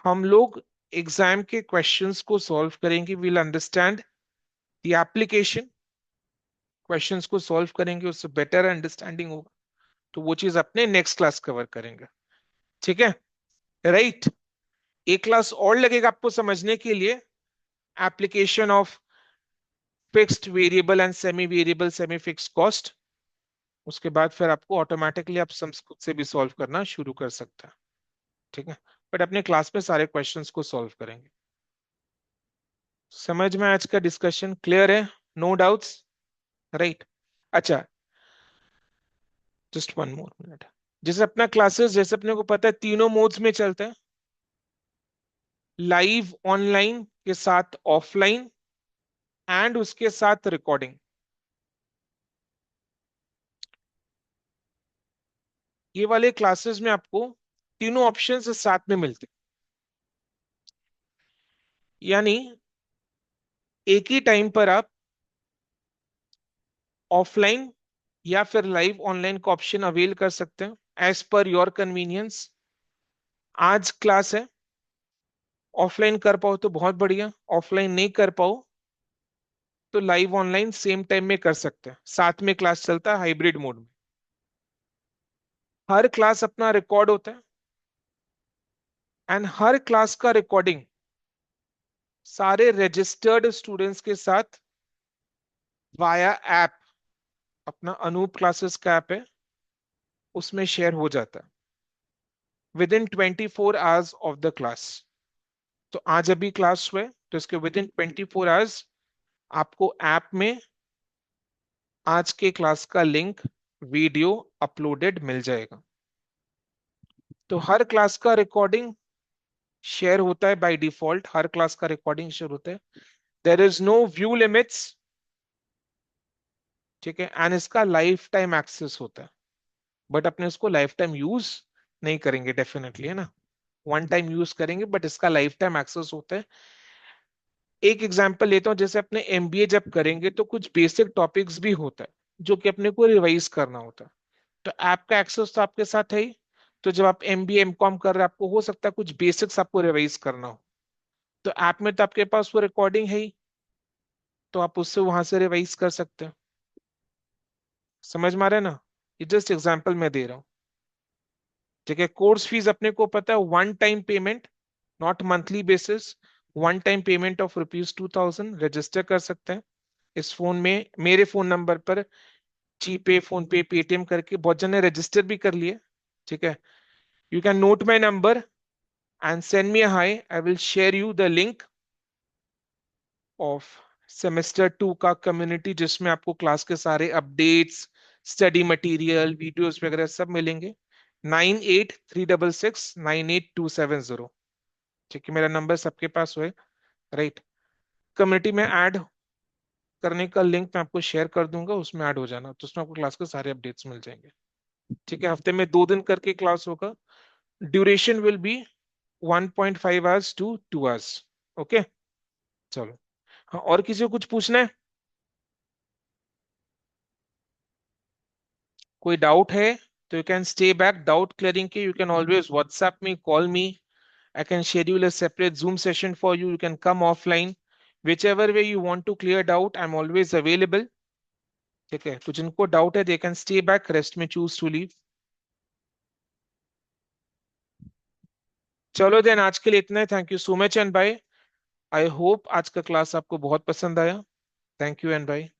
हम लोग एग्जाम के क्वेश्चंस को सॉल्व करेंगे। Will understand the application. Questions को सॉल्व करेंगे, उससे बेटर अंडरस्टैंडिंग होगा। तो वो चीज अपने नेक्स्ट क्लास कवर करेंगे। ठीक है, राइट। एक क्लास और लगेगा आपको समझने के लिए, application of fixed variable and semi variable semi fix cost. उसके बाद फिर आपको ऑटोमेटिकली आप सम्स खुद से भी सॉल्व करना शुरू कर सकते हैं। ठीक है, बट अपने क्लास में सारे क्वेश्चंस को सॉल्व करेंगे। समझ में आज का डिस्कशन क्लियर है? No doubts? राइट। अच्छा, जस्ट वन मोर मिनट। जैसे अपना क्लासेस, जैसे अपने को पता है, तीनों मोड्स में चलते हैं, लाइव ऑनलाइन के साथ ऑफलाइन एंड उसके साथ रिकॉर्डिंग। ये वाले क्लासेस में आपको तीनों ऑप्शंस साथ में मिलते हैं। यानी एक ही टाइम पर आप ऑफलाइन या फिर लाइव ऑनलाइन का ऑप्शन अवेल कर सकते हैं एज पर योर कन्वीनियंस। आज क्लास है, ऑफलाइन कर पाओ तो बहुत बढ़िया, ऑफलाइन नहीं कर पाओ तो लाइव ऑनलाइन सेम टाइम में कर सकते हैं, साथ में क्लास चलता है हाइब्रिड मोड में। हर क्लास अपना रिकॉर्ड होता है एंड हर क्लास का रिकॉर्डिंग सारे रजिस्टर्ड स्टूडेंट्स के साथ वाया ऐप, अपना अनूप क्लासेस का ऐप है, उसमें शेयर हो जाता है with in 24 hours of the class. तो आज अभी क्लास हुए तो इसके विद इन 24 आवर्स आपको ऐप में आज के क्लास का लिंक, वीडियो अपलोडेड मिल जाएगा। तो हर क्लास का रिकॉर्डिंग शेयर होता है बाय डिफॉल्ट, हर क्लास का रिकॉर्डिंग शेयर होता है। There is no view limits, ठीक है, एंड इसका लाइफ टाइम एक्सेस होता है। बट अपने इसको लाइफ टाइम यूज नहीं करेंगे डेफिनेटली, है ना, वन टाइम यूज करेंगे, बट इसका लाइफ टाइम एक्सेस होता है। एक एग्जांपल लेता हूँ, जैसे अपने एमबीए जब करेंगे तो कुछ बेसिक टॉपिक्स भी होता है जो कि अपने को रिवाइज करना होता है। तो ऐप का एक्सेस तो आपके साथ है ही। तो जब आप एमबीए एमकॉम कर रहे हैं, आपको हो सकता है कुछ बेसिक्स आपको रिवाइज करना हो, तो ऐप में तो आपके पास वो रिकॉर्डिंग है ही, तो आप उससे वहां से रिवाइज कर सकते हैं। समझ में आ रहा है ना, ये जस्ट एग्जांपल मैं दे रहा हूँ। ठीक है, कोर्स फीस अपने को पता है, one time payment, not monthly basis. One time payment of ₹2000 register कर सकते हैं इस फोन में, मेरे फोन नंबर पर, जीपे, फोन पे, पेटीएम करके बहुत जने रजिस्टर भी कर लिए। ठीक है, you can note my number and send me high, I will share you the link of semester 2 का कम्युनिटी, जिसमें आपको क्लास के सारे अपडेट्स, स्टडी मटेरियल, वीडियोस वगैरह सब मिलेंगे। 9836698270। ठीक है, मेरा नंबर सबके पास हुए, राइट। कम्युनिटी में ऐड करने का लिंक मैं आपको शेयर कर दूंगा, उसमें ऐड हो जाना, तो उसमें आपको क्लास के सारे अपडेट्स मिल जाएंगे। ठीक है, हफ्ते में 2 दिन करके क्लास होगा। Duration will be 1.5 hours to 2 hours। Okay, चलो। हाँ, और किसी को कुछ पूछना है, कोई डाउट है तो you can stay back, doubt clearing के you can always WhatsApp me, call me, I can schedule a separate Zoom session for you, you can come offline, whichever way you want to clear doubt, I'm always available। ठीक है, तो जिनको doubt है they can stay back, rest में choose to leave. चलो then, आज के लिए इतना है, thank you so much and bye. I hope आज का क्लास आपको बहुत पसंद आया। Thank you and bye.